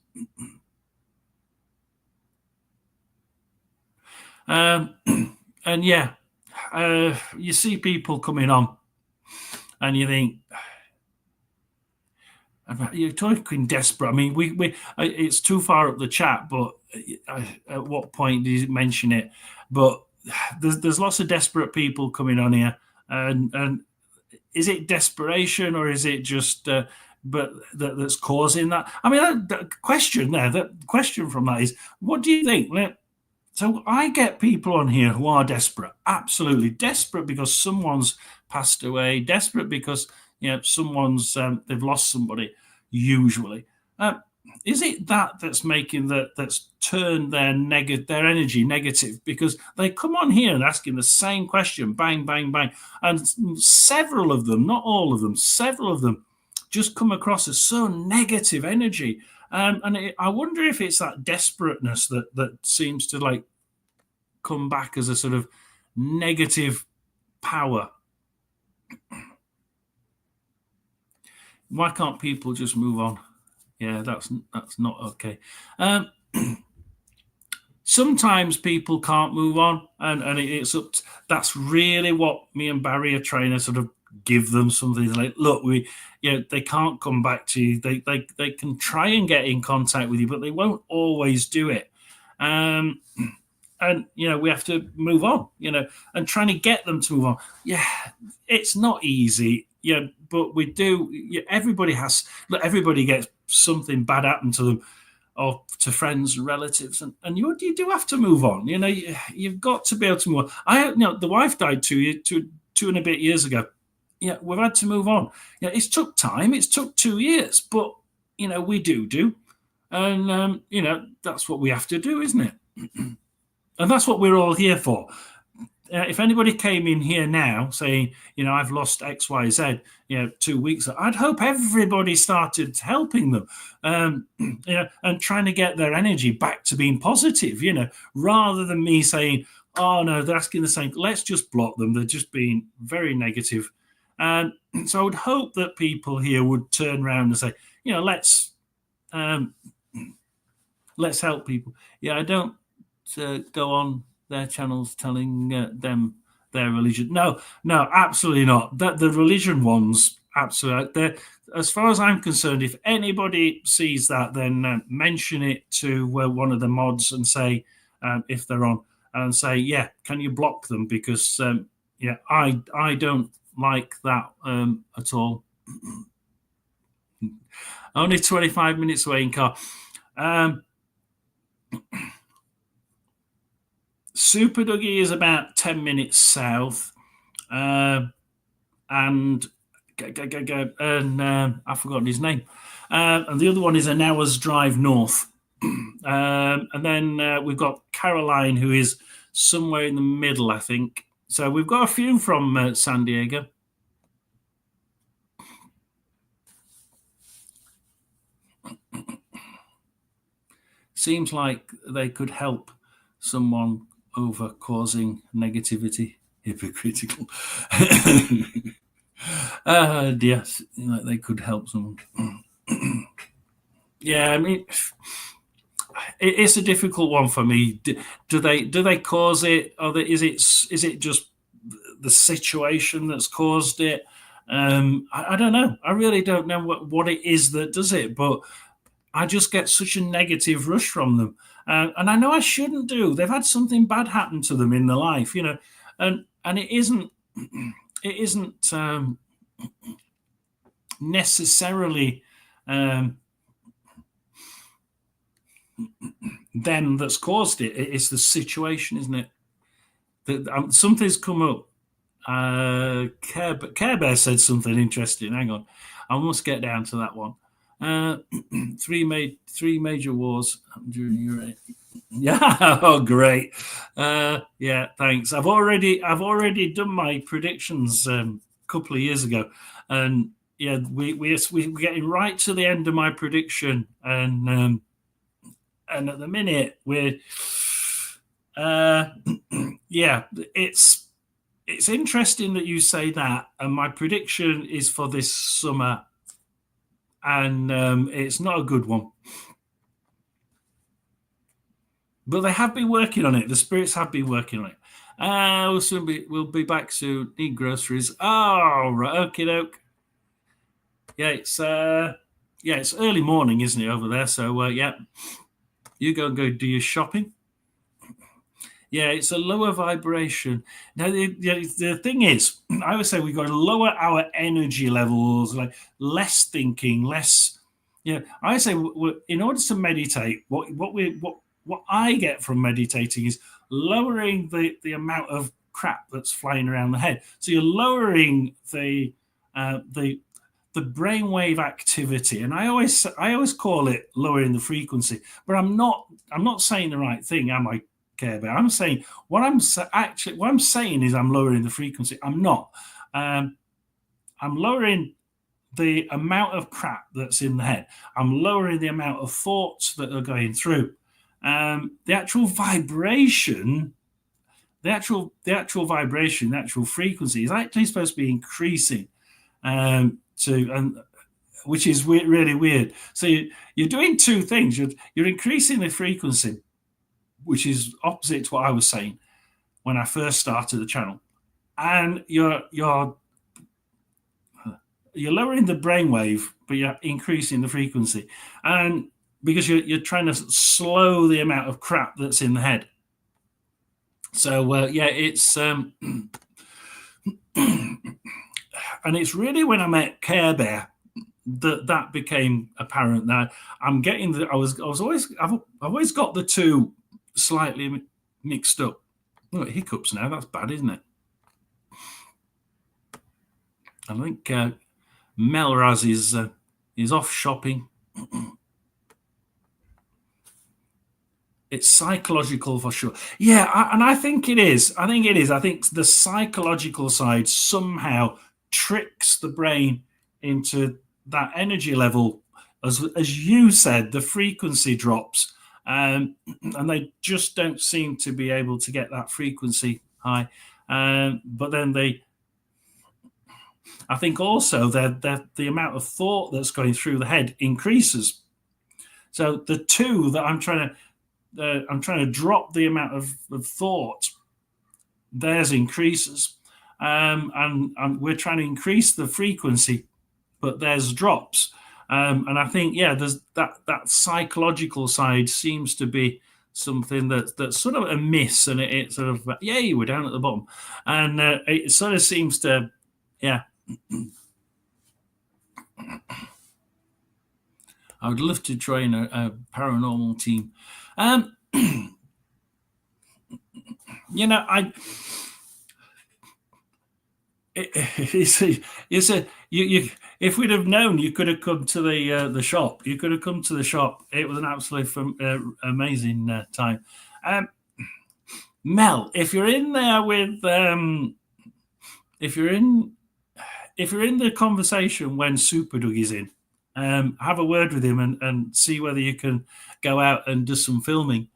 And yeah, you see people coming on, and you think you're talking desperate. I mean, we it's too far up the chat, but at what point did you mention it? But there's lots of desperate people coming on here, and is it desperation, or is it just but that's causing that? I mean, the question there, the question from that is, what do you think? So I get people on here who are desperate, absolutely desperate, because someone's passed away, desperate because someone's they've lost somebody. Usually, is it that's making that's turned their energy negative? Because they come on here and asking the same question, bang, bang, bang, and several of them, not all of them, several of them, just come across as so negative energy. I wonder if it's that desperateness that seems to come back as a sort of negative power. Why can't people just move on? Yeah, that's not okay. Sometimes people can't move on, and it's up. That's really what me and Barry are trying to sort of give them something like, look, they can't come back to you. They can try and get in contact with you, but they won't always do it. And we have to move on, and trying to get them to move on. Yeah, it's not easy. But we do. Everybody gets something bad happen to them, or to friends and relatives, and you do have to move on. You've got to be able to move on. The wife died two and a bit years ago. Yeah, we've had to move on. It's took time. It's took 2 years, but we do, and that's what we have to do, isn't it? And that's what we're all here for. If anybody came in here now saying, I've lost X, Y, Z, 2 weeks, I'd hope everybody started helping them, and trying to get their energy back to being positive, rather than me saying, oh no, they're asking the same. Let's just block them. They're just being very negative. So I would hope that people here would turn around and say, let's help people. Yeah, I don't go on their channels telling them their religion. No, absolutely not. The religion ones, absolutely. As far as I'm concerned, if anybody sees that, then mention it to one of the mods and say, if they're on, and say, yeah, can you block them? Because I don't like that at all. Only 25 minutes away in car. Super Dougie is about 10 minutes south, and I've forgotten his name. And the other one is an hour's drive north. And then we've got Caroline, who is somewhere in the middle, I think. So we've got a few from San Diego. Seems like they could help someone over causing negativity. Hypocritical. Yes, they could help someone. Yeah, I mean, it's a difficult one for me. Do they cause it, or is it just the situation that's caused it? I don't know. I really don't know what it is that does it, but I just get such a negative rush from them. And I know I shouldn't do. They've had something bad happen to them in their life, and it isn't necessarily them that's caused it. It's the situation, isn't it? Something's come up. Care Bear said something interesting. Hang on, I must get down to that one. Three major wars during your reign. Yeah, oh great. Yeah, thanks. I've already done my predictions a couple of years ago, and yeah, we're getting right to the end of my prediction, and at the minute we're yeah, it's interesting that you say that, and my prediction is for this summer, and it's not a good one. But they have been working on it. The spirits have been working on it. We'll be back soon. Need groceries. Oh, right. Okay, doke. Yeah, it's early morning, isn't it, over there? So yeah, you go do your shopping. Yeah, it's a lower vibration. Now, the thing is, I would say we've got to lower our energy levels, like less thinking, less. Yeah, I say in order to meditate, what I get from meditating is lowering the amount of crap that's flying around the head. So you're lowering the brainwave activity, and I always call it lowering the frequency. But I'm not saying the right thing, am I? Care about. I'm saying what I'm saying is I'm lowering the frequency. I'm not. I'm lowering the amount of crap that's in the head. I'm lowering the amount of thoughts that are going through. The actual vibration, the actual vibration, the actual frequency is actually supposed to be increasing. Which is really weird. So you're doing two things. You're increasing the frequency, which is opposite to what I was saying when I first started the channel, and you're lowering the brainwave, but you're increasing the frequency, and because you're trying to slow the amount of crap that's in the head. So yeah, it's and it's really when I met Care Bear that became apparent. That I'm getting the I've always got the two slightly mixed up. Oh, hiccups now. That's bad, isn't it? I think Melraz is off shopping. It's psychological for sure. Yeah, and I think it is. I think the psychological side somehow tricks the brain into that energy level. As you said, the frequency drops, and they just don't seem to be able to get that frequency high. But then I think also that the amount of thought that's going through the head increases. So the two that I'm trying to drop the amount of thought. Theirs increases, and we're trying to increase the frequency, but theirs drops. And I think there's that psychological side seems to be something that's sort of a miss, and it sort of we're down at the bottom, and it sort of seems to I would love to join a paranormal team. If we'd have known, you could have come to the shop. You could have come to the shop. It was an absolutely amazing time. Mel, if you're in there with, if you're in the conversation when Super Doug is in, have a word with him and see whether you can go out and do some filming.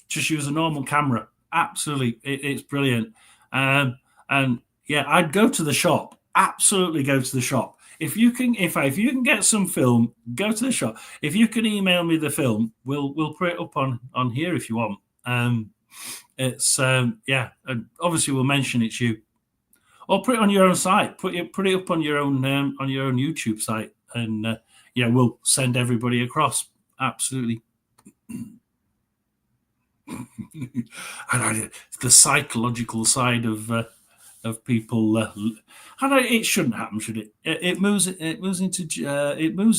Just use a normal camera. Absolutely, it's brilliant. And yeah, I'd go to the shop. Absolutely, go to the shop. If you can get some film, go to the shop. If you can email me the film, we'll put it up on here if you want. It's and obviously we'll mention it's you, or put it on your own site. Put it up on your own YouTube site, and we'll send everybody across. Absolutely. And the psychological side of people. It shouldn't happen, should it? It moves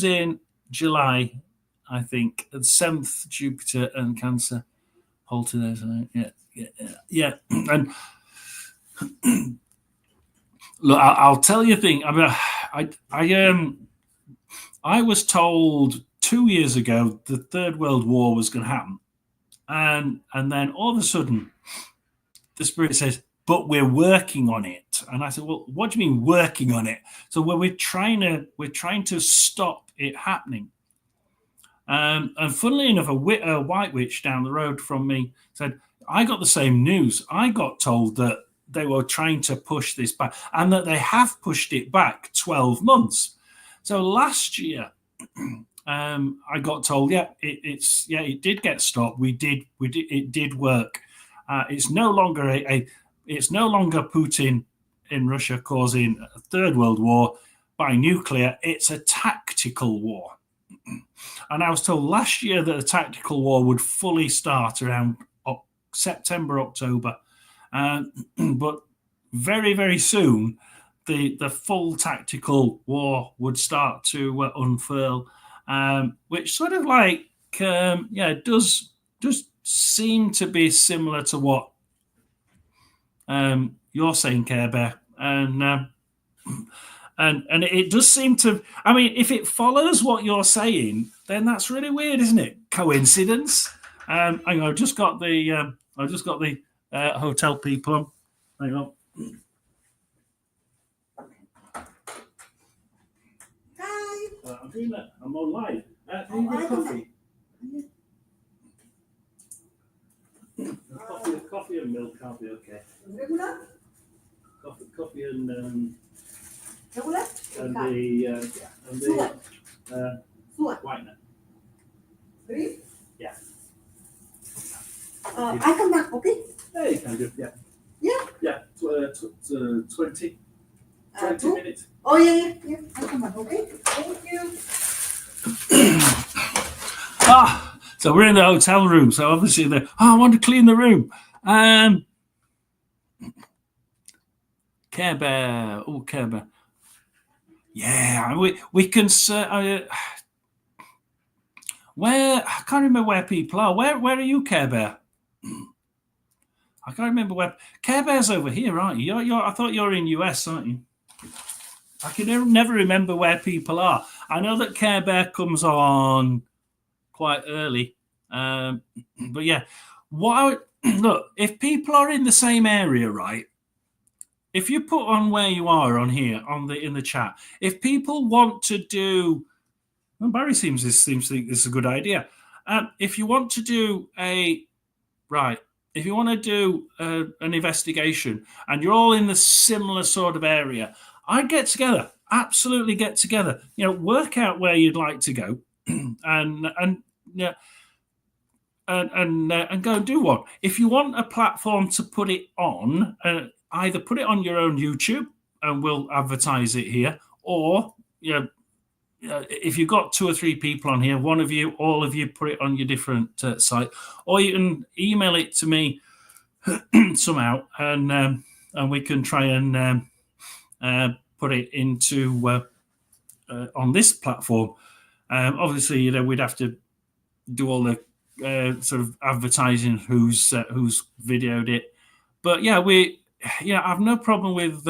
in July, I think. 7th Jupiter and Cancer. Halted. Yeah. Yeah, and look, I'll tell you a thing. I mean, I was told 2 years ago the Third World War was going to happen, and then all of a sudden the Spirit says, "But we're working on it." And I said, "Well, what do you mean working on it?" So we're trying to stop it happening. And funnily enough, a white witch down the road from me said, "I got the same news. I got told that they were trying to push this back, and that they have pushed it back 12 months." So last year, I got told, it did get stopped. It did work. It's no longer it's no longer Putin in Russia causing a third world war by nuclear. It's a tactical war. And I was told last year that the tactical war would fully start around September, October. But very, very soon, the full tactical war would start to unfurl, which sort of like, does seem to be similar to what you're saying, Care Bear. And it does seem to. I mean, if it follows what you're saying, then that's really weird, isn't it? Coincidence. I've just got the hotel people on. Hang on. Hi. I'm doing that. I'm on live. Can you get coffee? Coffee and milk can't be okay. Regular? Coffee and Regular? and the whitener. Green? Yeah. I come back, okay? Yeah, you can do. Yeah. Yeah? Yeah. 20 minutes. Oh, yeah. I come back, okay? Thank you. So we're in the hotel room. So obviously, I want to clean the room. Care Bear. Oh, Care Bear. Yeah, we can. Where I can't remember where people are. Where are you, Care Bear? I can't remember where Care Bear's over here, aren't you? I thought you're in US, aren't you? I can never remember where people are. I know that Care Bear comes on quite early, but yeah. Look, if people are in the same area, right? If you put on where you are on here in the chat, if people want to do, well, Barry seems to think this is a good idea. If you want to do if you want to do an investigation and you're all in the similar sort of area, I'd get together. Absolutely get together. Work out where you'd like to go, and go and do one. If you want a platform to put it on, either put it on your own YouTube and we'll advertise it here, or if you've got 2 or 3 people on here, one of you, all of you, put it on your different site, or you can email it to me somehow, and we can try and put it into on this platform. Obviously, we'd have to do all the sort of advertising who's videoed it, but yeah, I've no problem with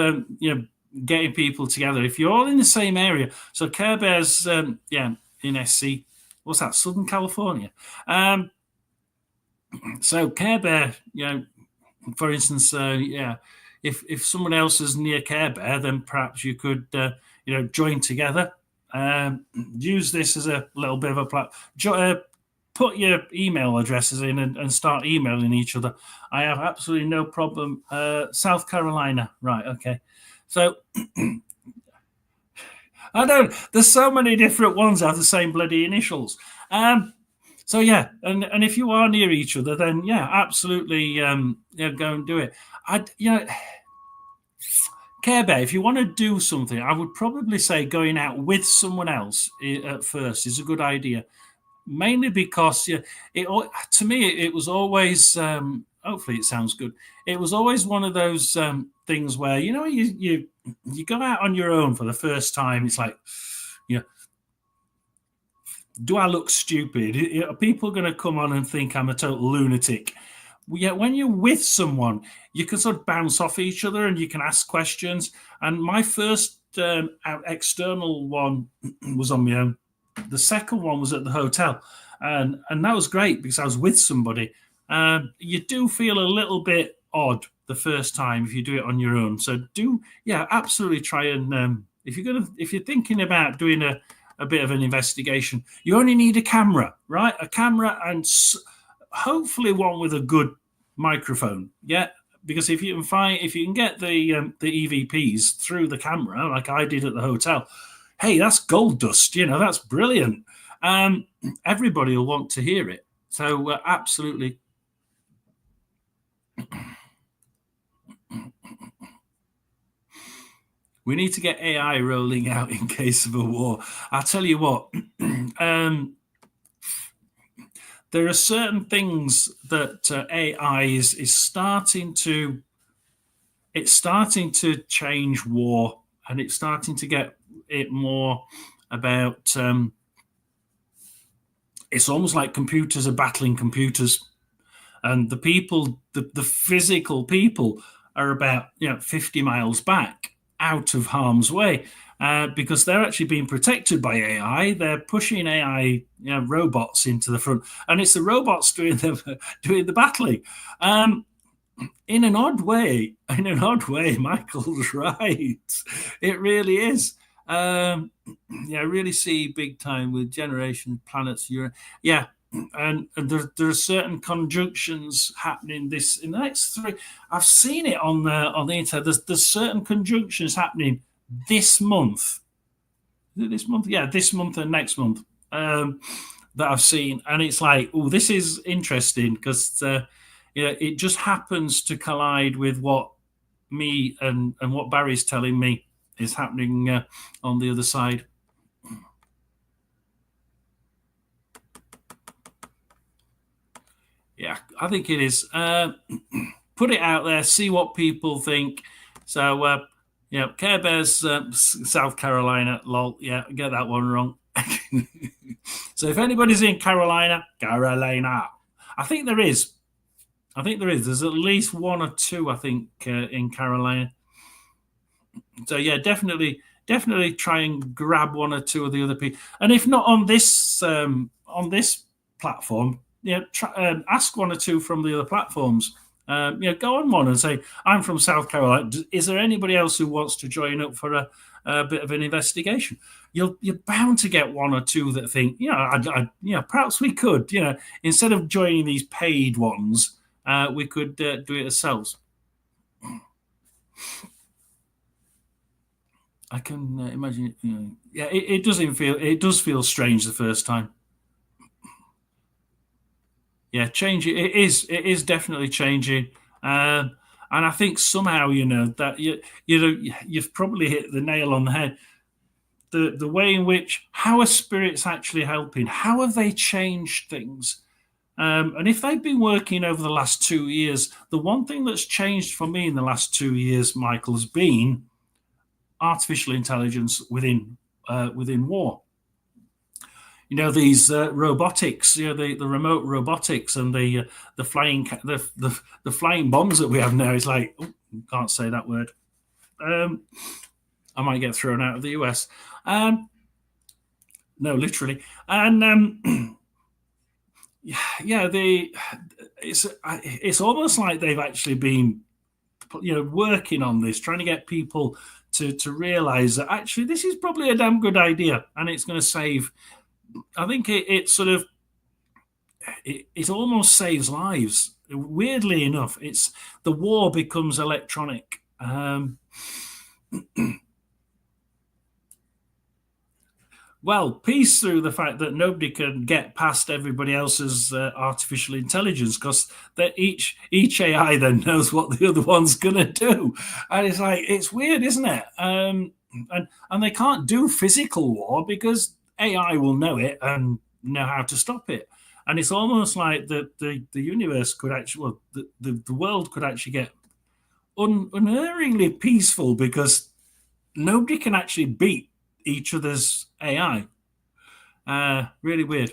getting people together if you're all in the same area. So Care Bear's in SC. What's that? Southern California. So Care Bear, for instance, if someone else is near Care Bear, then perhaps you could join together. Use this as a little bit of a platform. Put your email addresses in and start emailing each other. I have absolutely no problem. South Carolina, right? Okay. So there's so many different ones that have the same bloody initials. So yeah, and if you are near each other, then yeah, absolutely, go and do it. Care Bear, if you want to do something, I would probably say going out with someone else at first is a good idea. Mainly because to me it was always hopefully it sounds good. It was always one of those things where you go out on your own for the first time. It's like, do I look stupid? Are people going to come on and think I'm a total lunatic? yet when you're with someone, you can sort of bounce off each other and you can ask questions. And my first external one was on my own. The second one was at the hotel, and that was great because I was with somebody. You do feel a little bit odd the first time if you do it on your own. So absolutely try and if you're thinking about doing a bit of an investigation, you only need a camera, right? A camera and hopefully one with a good microphone. Yeah, because if you can get the EVPs through the camera, like I did at the hotel, hey, that's gold dust. That's brilliant. Everybody will want to hear it. So absolutely. We need to get AI rolling out in case of a war. I'll tell you what. There are certain things that AI is starting to. It's starting to change war, and it's starting to get it more about. It's almost like computers are battling computers, and the people, the physical people, are about 50 miles back, out of harm's way, because they're actually being protected by AI. They're pushing AI robots into the front, and it's the robots doing the battling. In an odd way, Michael's right. It really is. I really see big time with Generation Planets. And there are certain conjunctions happening in the next 3. I've seen it on the internet. There's certain conjunctions happening this month. Is it this month? Yeah, this month and next month that I've seen, and it's like, oh, this is interesting because it just happens to collide with what me and what Barry's telling me is happening on the other side. Yeah, I think it is. Put it out there, see what people think. So, Care Bears, South Carolina, lol. Yeah, get that one wrong. So if anybody's in Carolina, I think there is. There's at least 1 or 2, I think, in Carolina. So yeah, definitely try and grab 1 or 2 of the other people. And if not on this platform, ask 1 or 2 from the other platforms. Go on one and say, I'm from South Carolina. Is there anybody else who wants to join up for a bit of an investigation? You're bound to get 1 or 2 that think, perhaps we could, instead of joining these paid ones, we could do it ourselves. I can imagine. It does feel strange the first time. Yeah, change. It is definitely changing, and I think somehow that you've probably hit the nail on the head. The way in which how are spirits actually helping? How have they changed things? And if they've been working over the last 2 years, the one thing that's changed for me in the last 2 years, Michael, has been artificial intelligence within war. These robotics, the remote robotics and the flying the flying bombs that we have now. Is like, can't say that word. I might get thrown out of the US. No, literally. And it's almost like they've actually been working on this, trying to get people to realize that actually this is probably a damn good idea, and it's going to save. I think it almost saves lives. Weirdly enough, it's the war becomes electronic. Well, peace through the fact that nobody can get past everybody else's artificial intelligence, because each AI then knows what the other one's going to do, and it's weird, isn't it? And they can't do physical war because AI will know it and know how to stop it. And it's almost like the universe could actually, the world could actually get unerringly peaceful because nobody can actually beat each other's AI. Really weird.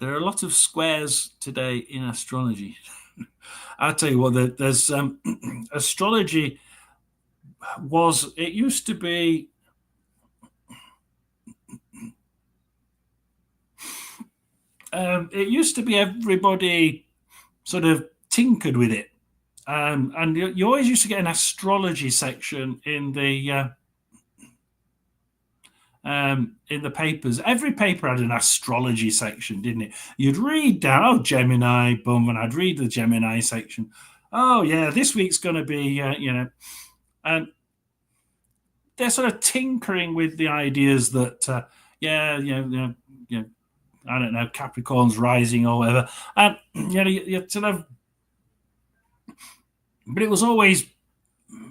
there are a lot of squares today in astrology. I'll tell you what, there's astrology it used to be everybody sort of tinkered with it. And you always used to get an astrology section in the papers. Every paper had an astrology section, didn't it? You'd read down, oh, Gemini, boom, and I'd read the Gemini section. Oh, yeah, this week's going to be, and they're sort of tinkering with the ideas that, I don't know, Capricorn's rising or whatever. And, you sort of, but it was always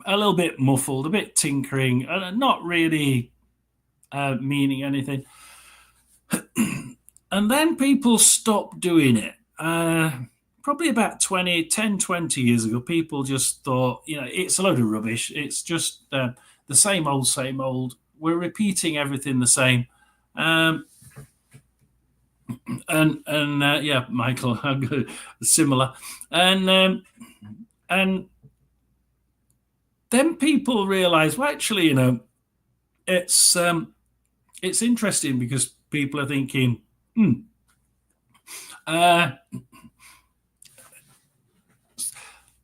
a little bit muffled, a bit tinkering, not really meaning anything. And then people stopped doing it. Probably about 20 years ago, people just thought, it's a load of rubbish. It's just the same old. We're repeating everything the same. Yeah, Michael, similar. And then people realize, well, actually, it's interesting because people are thinking,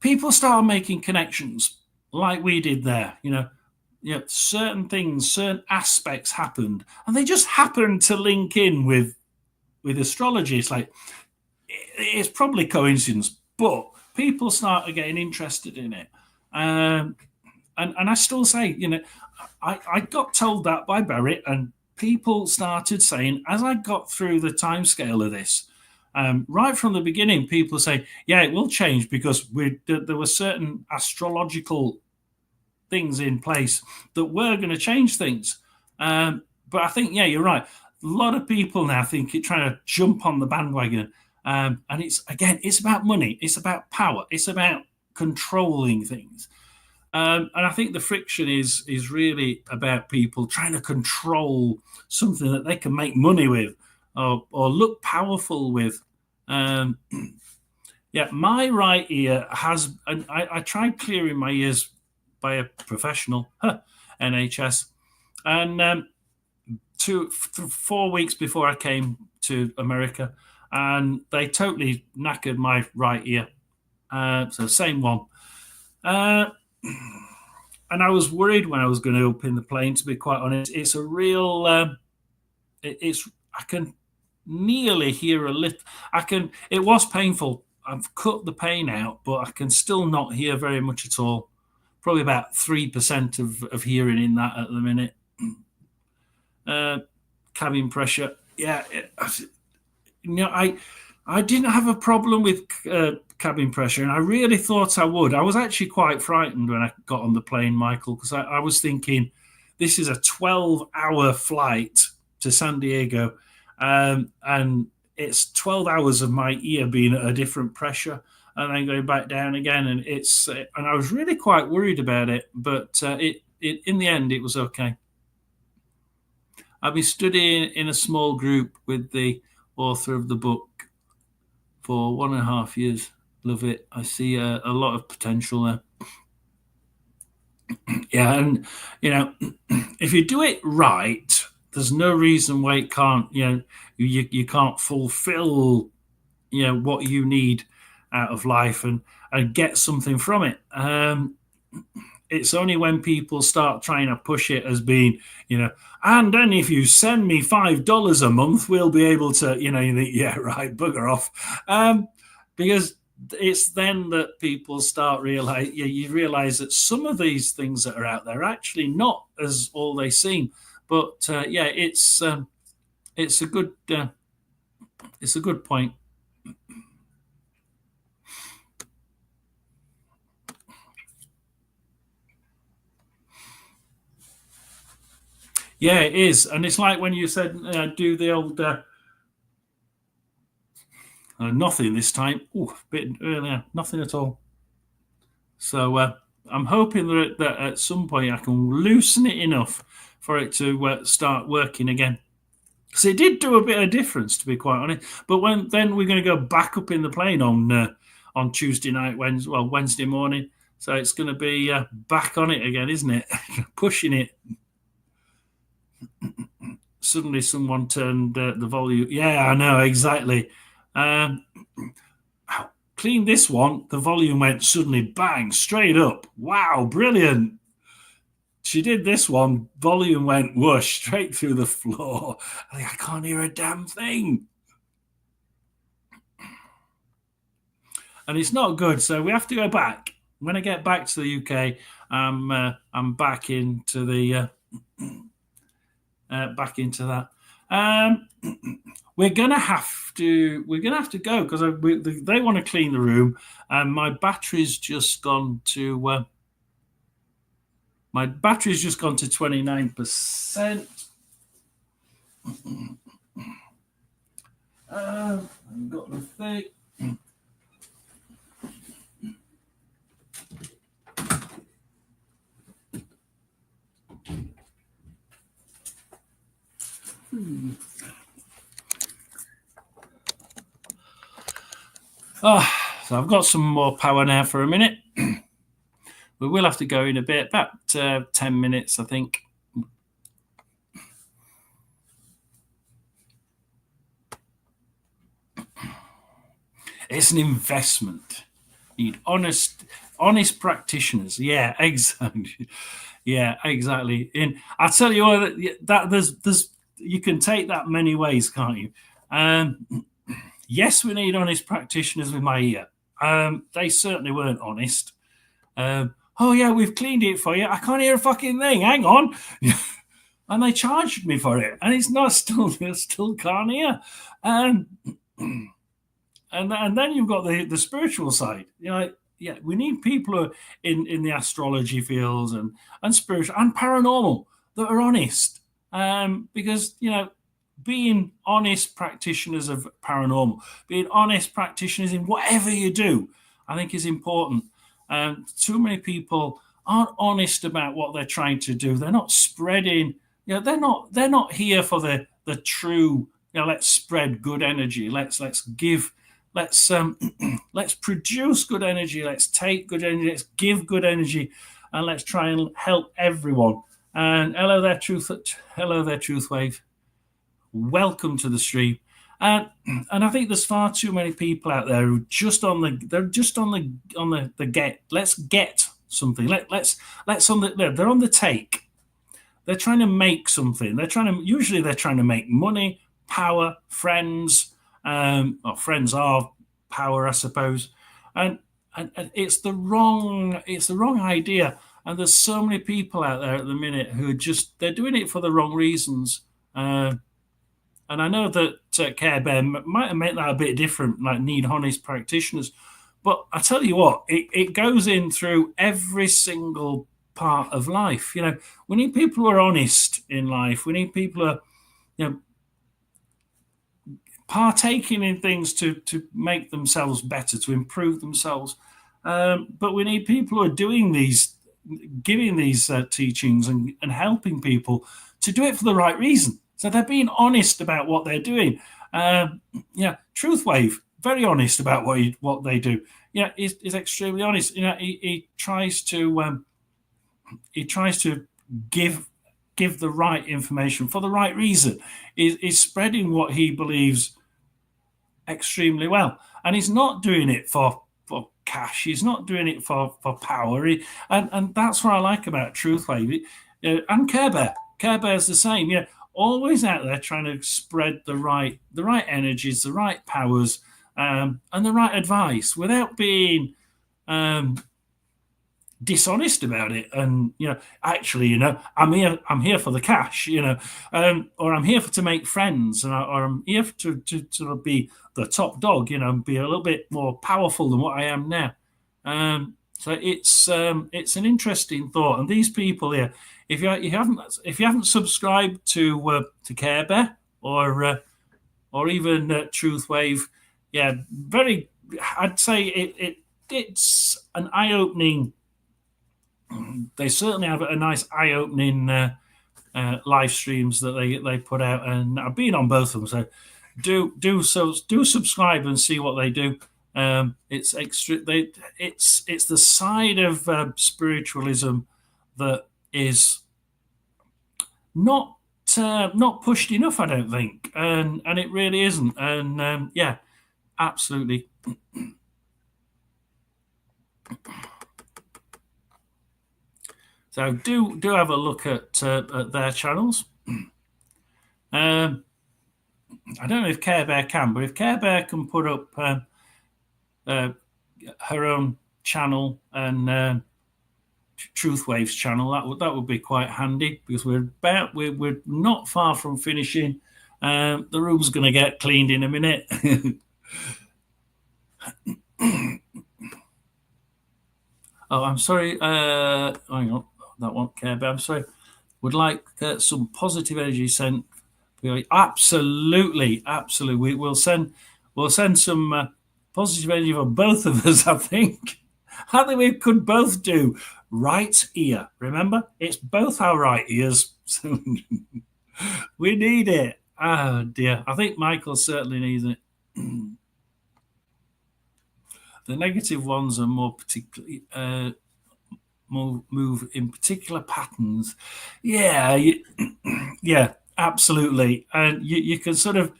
people start making connections like we did there. Certain things, certain aspects happened, and they just happened to link in with astrology. It's like, it's probably coincidence, but people start getting interested in it. And I still say, I got told that by Barrett, and people started saying, as I got through the timescale of this, right from the beginning, people say, yeah, it will change because there were certain astrological things in place that were going to change things. But I think, yeah, you're right. A lot of people now think you're trying to jump on the bandwagon. And it's about money. It's about power. It's about controlling things. And I think the friction is really about people trying to control something that they can make money with or look powerful with. Yeah, my right ear has, and I tried clearing my ears by a professional, NHS, and 4 weeks before I came to America, and they totally knackered my right ear. So same one. And I was worried when I was going to open the plane, to be quite honest. It's a real, I can nearly hear a little, it was painful. I've cut the pain out, but I can still not hear very much at all. Probably about 3% of hearing in that at the minute. Cabin pressure. Yeah. I didn't have a problem with cabin pressure, and I really thought I would. I was actually quite frightened when I got on the plane, Michael, because I was thinking, this is a 12-hour flight to San Diego, and it's 12 hours of my ear being at a different pressure and then going back down again, and I was really quite worried about it, but it in the end it was okay. I've been studying in a small group with the author of the book for 1.5 years. Love it. I see a lot of potential there. Yeah, and if you do it right, there's no reason why it can't. You can't fulfill what you need out of life and get something from it. It's only when people start trying to push it as being, and then if you send me $5 a month, we'll be able to, you think, yeah, right, bugger off. Because it's then that people start you realize that some of these things that are out there are actually not as all they seem. But yeah, it's a good point. Yeah, it is, and it's like when you said do the old nothing this time. Oh, a bit earlier, nothing at all. So I'm hoping that at some point I can loosen it enough for it to start working again. So it did do a bit of difference, to be quite honest. But then we're going to go back up in the plane on Tuesday night, Wednesday morning. So it's going to be back on it again, isn't it? Pushing it. Suddenly, someone turned the volume. Yeah, I know exactly. Clean this one. The volume went suddenly bang straight up. Wow, brilliant. She did this one, volume went whoosh straight through the floor. I can't hear a damn thing. And it's not good, so we have to go back. When I get back to the UK, I'm back into the back into that. We're gonna have to go because they want to clean the room, and my battery's just gone to. My battery's just gone to 29%. I've got the thing. Oh, so I've got some more power now for a minute. We will have to go in a bit, about 10 minutes, I think. It's an investment. You need honest practitioners. Yeah, exactly. Yeah, exactly. And I tell you what, that there's you can take that many ways, can't you? Yes, we need honest practitioners with my ear. They certainly weren't honest. Oh yeah, we've cleaned it for you. I can't hear a fucking thing. Hang on. And they charged me for it, and it's not still can't hear. And then you've got the spiritual side. Yeah, we need people who are in the astrology fields and spiritual and paranormal that are honest. Because being honest practitioners of paranormal, being honest practitioners in whatever you do, I think is important. Too many people aren't honest about what they're trying to do. They're not spreading. They're not here for the true. Let's spread good energy. Let's give. Let's produce good energy. Let's take good energy. Let's give good energy, and let's try and help everyone. And hello there, Truth Wave. Welcome to the stream. And I think there's far too many people out there who they're just on the get. Let's get something. They're on the take. They're trying to make something. They're trying to make money, power, friends. Friends are power, I suppose. And it's the wrong idea. And there's so many people out there at the minute who they're doing it for the wrong reasons. And I know that Care Bear might have made that a bit different, like need honest practitioners. But I tell you what, it goes in through every single part of life. We need people who are honest in life. We need people who are, partaking in things to make themselves better, to improve themselves. But we need people who are giving these teachings and helping people to do it for the right reason. So they're being honest about what they're doing. Truth Wave, very honest about what they do. Is extremely honest. He tries to give the right information for the right reason. Is spreading what he believes extremely well, and he's not doing it for cash. He's not doing it for power. And that's what I like about Truth Wave. And Care Bear. Care Bear's the same. Always out there trying to spread the right energies, the right powers, and the right advice without being dishonest about it. And actually, I'm here for the cash, or I'm here to make friends, or I'm here to sort of be the top dog, be a little bit more powerful than what I am now. So it's an interesting thought. And these people here, if you haven't subscribed to Care Bear or even Truth Wave, I'd say it's an eye-opening. They certainly have a nice eye-opening live streams that they put out, and I've been on both of them. So do subscribe and see what they do. It's extra. It's the side of spiritualism that is not pushed enough, I don't think, and it really isn't. And yeah, absolutely. So do have a look at their channels. I don't know if Care Bear can, but if Care Bear can put up her own channel and Truth Waves channel, that would be quite handy, because we're not far from finishing. The room's going to get cleaned in a minute. Oh, I'm sorry. Hang on, that won't Care Bear. I'm sorry. Would like some positive energy sent. Absolutely. We'll send some positive energy for both of us. I think we could both do right ear. Remember, it's both our right ears. We need it. Oh dear. I think Michael certainly needs it. The negative ones are more particularly move in particular patterns. Yeah, yeah, absolutely. And you can sort of.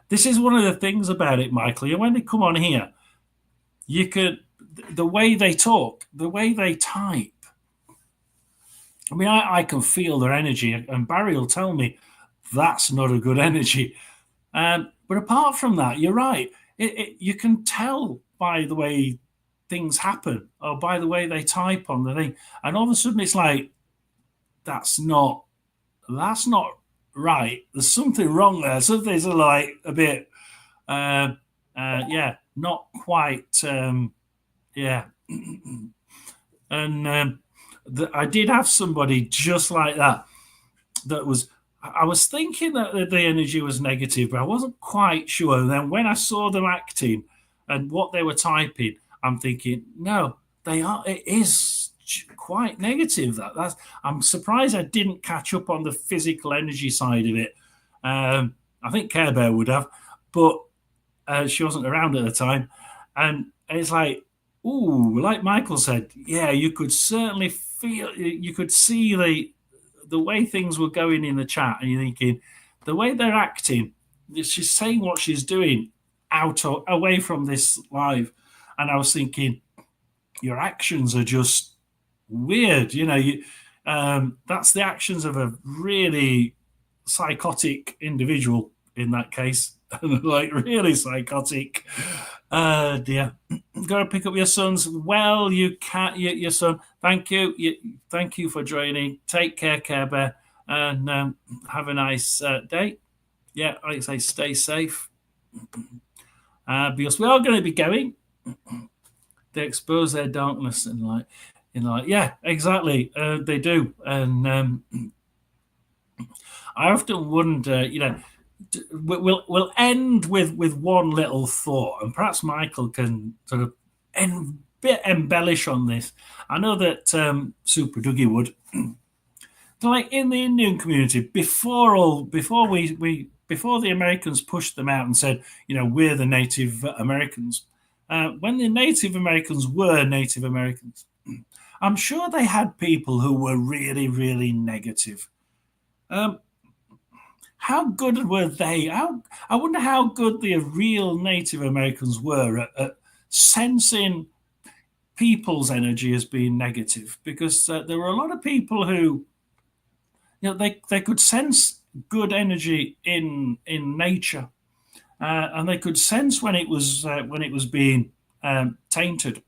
This is one of the things about it, Michael. When they come on here, you could, the way they talk, the way they type. I mean, I can feel their energy, and Barry will tell me that's not a good energy. But apart from that, you're right. You can tell by the way things happen, or by the way they type on the thing, and all of a sudden it's like, that's not right. There's something wrong there. Something's like a bit, yeah, not quite, yeah. And I did have somebody just like that. I was thinking that the energy was negative, but I wasn't quite sure. And then when I saw them acting and what they were typing, I'm thinking, no, they are. It is quite negative. I'm surprised I didn't catch up on the physical energy side of it. I think Care Bear would have, but she wasn't around at the time. And it's like, ooh, like Michael said, yeah, you could certainly feel, you could see the way things were going in the chat, and you're thinking, the way they're acting, she's saying what she's doing away from this live. And I was thinking, your actions are just weird. That's the actions of a really psychotic individual in that case. Like, really psychotic. Dear. Go and pick up your sons. Well, you can't, your son. Thank you. Thank you for joining. Take care, Care Bear, and have a nice day. Yeah, like I say, stay safe. Because we are going to be going. They expose their darkness and light. Yeah, exactly. They do. And I often wonder, we'll end with one little thought, and perhaps Michael can sort of embellish on this. I know that Super Dougie would. Like in the Indian community, before the Americans pushed them out and said, we're the Native Americans. When the Native Americans were Native Americans, I'm sure they had people who were really, really negative. How good were they? I wonder how good the real Native Americans were at sensing people's energy as being negative, because there were a lot of people who, they could sense good energy in nature, and they could sense when it was being tainted.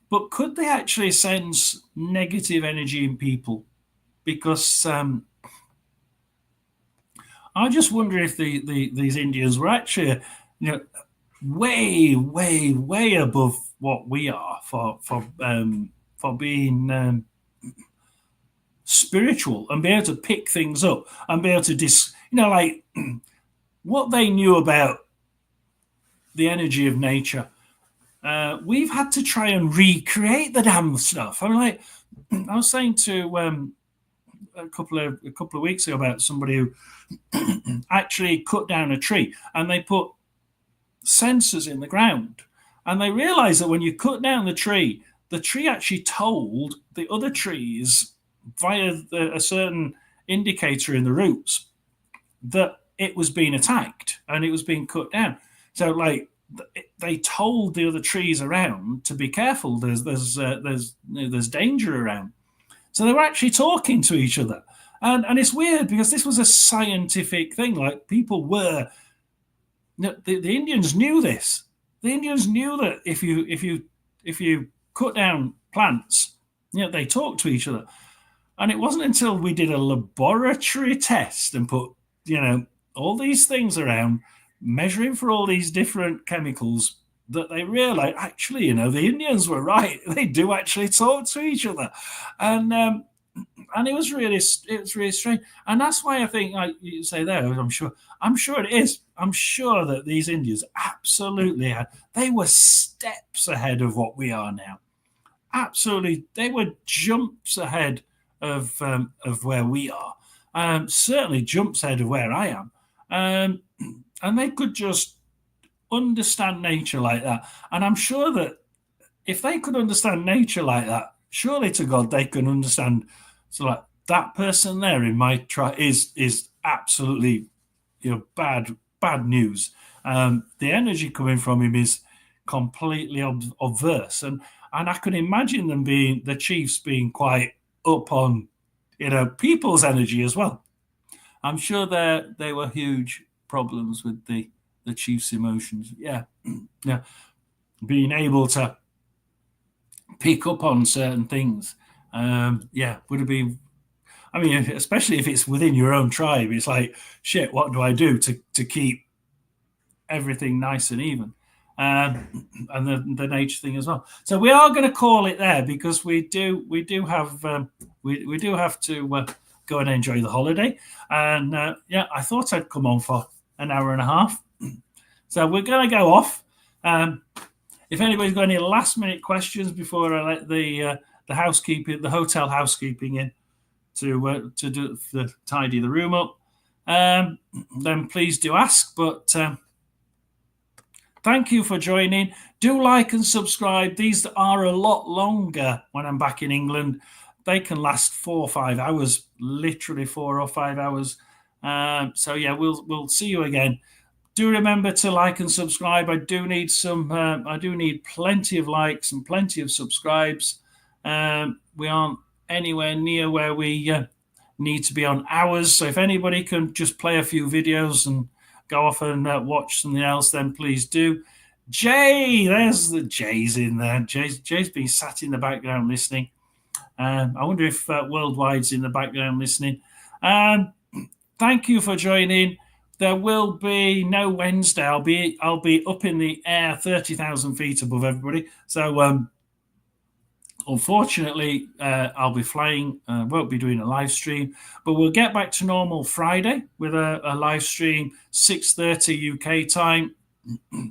But could they actually sense negative energy in people? Because I just wonder if these Indians were actually, way, way, way above what we are for being spiritual, and be able to pick things up and be able to like what they knew about the energy of nature. We've had to try and recreate the damn stuff. I was saying to a couple of weeks ago about somebody who actually cut down a tree, and they put sensors in the ground, and they realized that when you cut down the tree actually told the other trees via a certain indicator in the roots that it was being attacked and it was being cut down. So like they told the other trees around to be careful. There's danger around. So they were actually talking to each other, and it's weird because this was a scientific thing. Like people were, the Indians knew this. The Indians knew that if you cut down plants, they talk to each other. And it wasn't until we did a laboratory test and put, all these things around, measuring for all these different chemicals, that they realized, actually, the Indians were right. They do actually talk to each other. And it was really strange. And that's why I think, like you say there, I'm sure it is. I'm sure that these Indians absolutely they were steps ahead of what we are now. Absolutely. They were jumps ahead of where we are. Certainly jumps ahead of where I am. And they could just understand nature like that. And I'm sure that if they could understand nature like that, surely to God they can understand. So like that person there in my tribe is absolutely bad news. The energy coming from him is completely obverse, and I can imagine them the chiefs being quite up on people's energy as well. I'm sure there were huge problems with the chief's emotions. Yeah. Being able to pick up on certain things, would have been. I mean, especially if it's within your own tribe, it's like, shit, what do I do to keep everything nice and even? And the nature thing as well. So we are going to call it there because we do have to go and enjoy the holiday. And I thought I'd come on for an hour and a half. So we're going to go off. If anybody's got any last minute questions before I let the hotel housekeeping in to tidy the room up, then please do ask. But thank you for joining. Do like and subscribe. These are a lot longer when I'm back in England. They can last 4 or 5 hours, literally 4 or 5 hours. So yeah, we'll see you again. Do remember to like and subscribe. I do need plenty of likes and plenty of subscribes. We aren't anywhere near where we need to be on hours. So if anybody can just play a few videos and go off and watch something else, then please do. Jay, there's the Jay's in there. Jay's been sat in the background listening. I wonder if Worldwide's in the background listening. Thank you for joining. There will be no Wednesday. I'll be up in the air 30,000 feet above everybody. So unfortunately, I'll be flying. Won't be doing a live stream, but we'll get back to normal Friday with a live stream 6:30 UK time.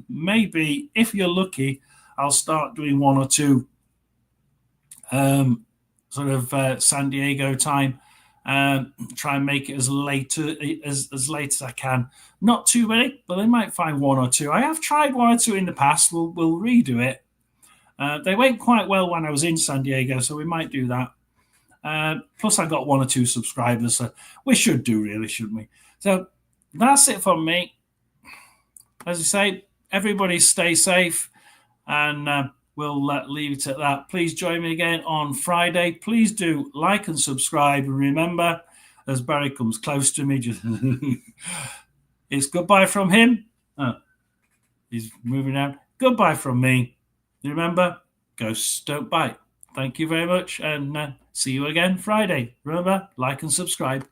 Maybe if you're lucky, I'll start doing 1 or 2 San Diego time. Try and make it as late as I can. Not too many, but they might find 1 or 2. I have tried 1 or 2 in the past. We'll redo it. They went quite well when I was in San Diego, so we might do that. Plus, I got 1 or 2 subscribers, so we should do, really, shouldn't we? So that's it from me. As I say, everybody stay safe, and we'll leave it at that. Please join me again on Friday. Please do like and subscribe. And remember, as Barry comes close to me, just it's goodbye from him. Oh, he's moving out. Goodbye from me. Remember, ghosts don't bite. Thank you very much, and see you again Friday. Remember, like and subscribe.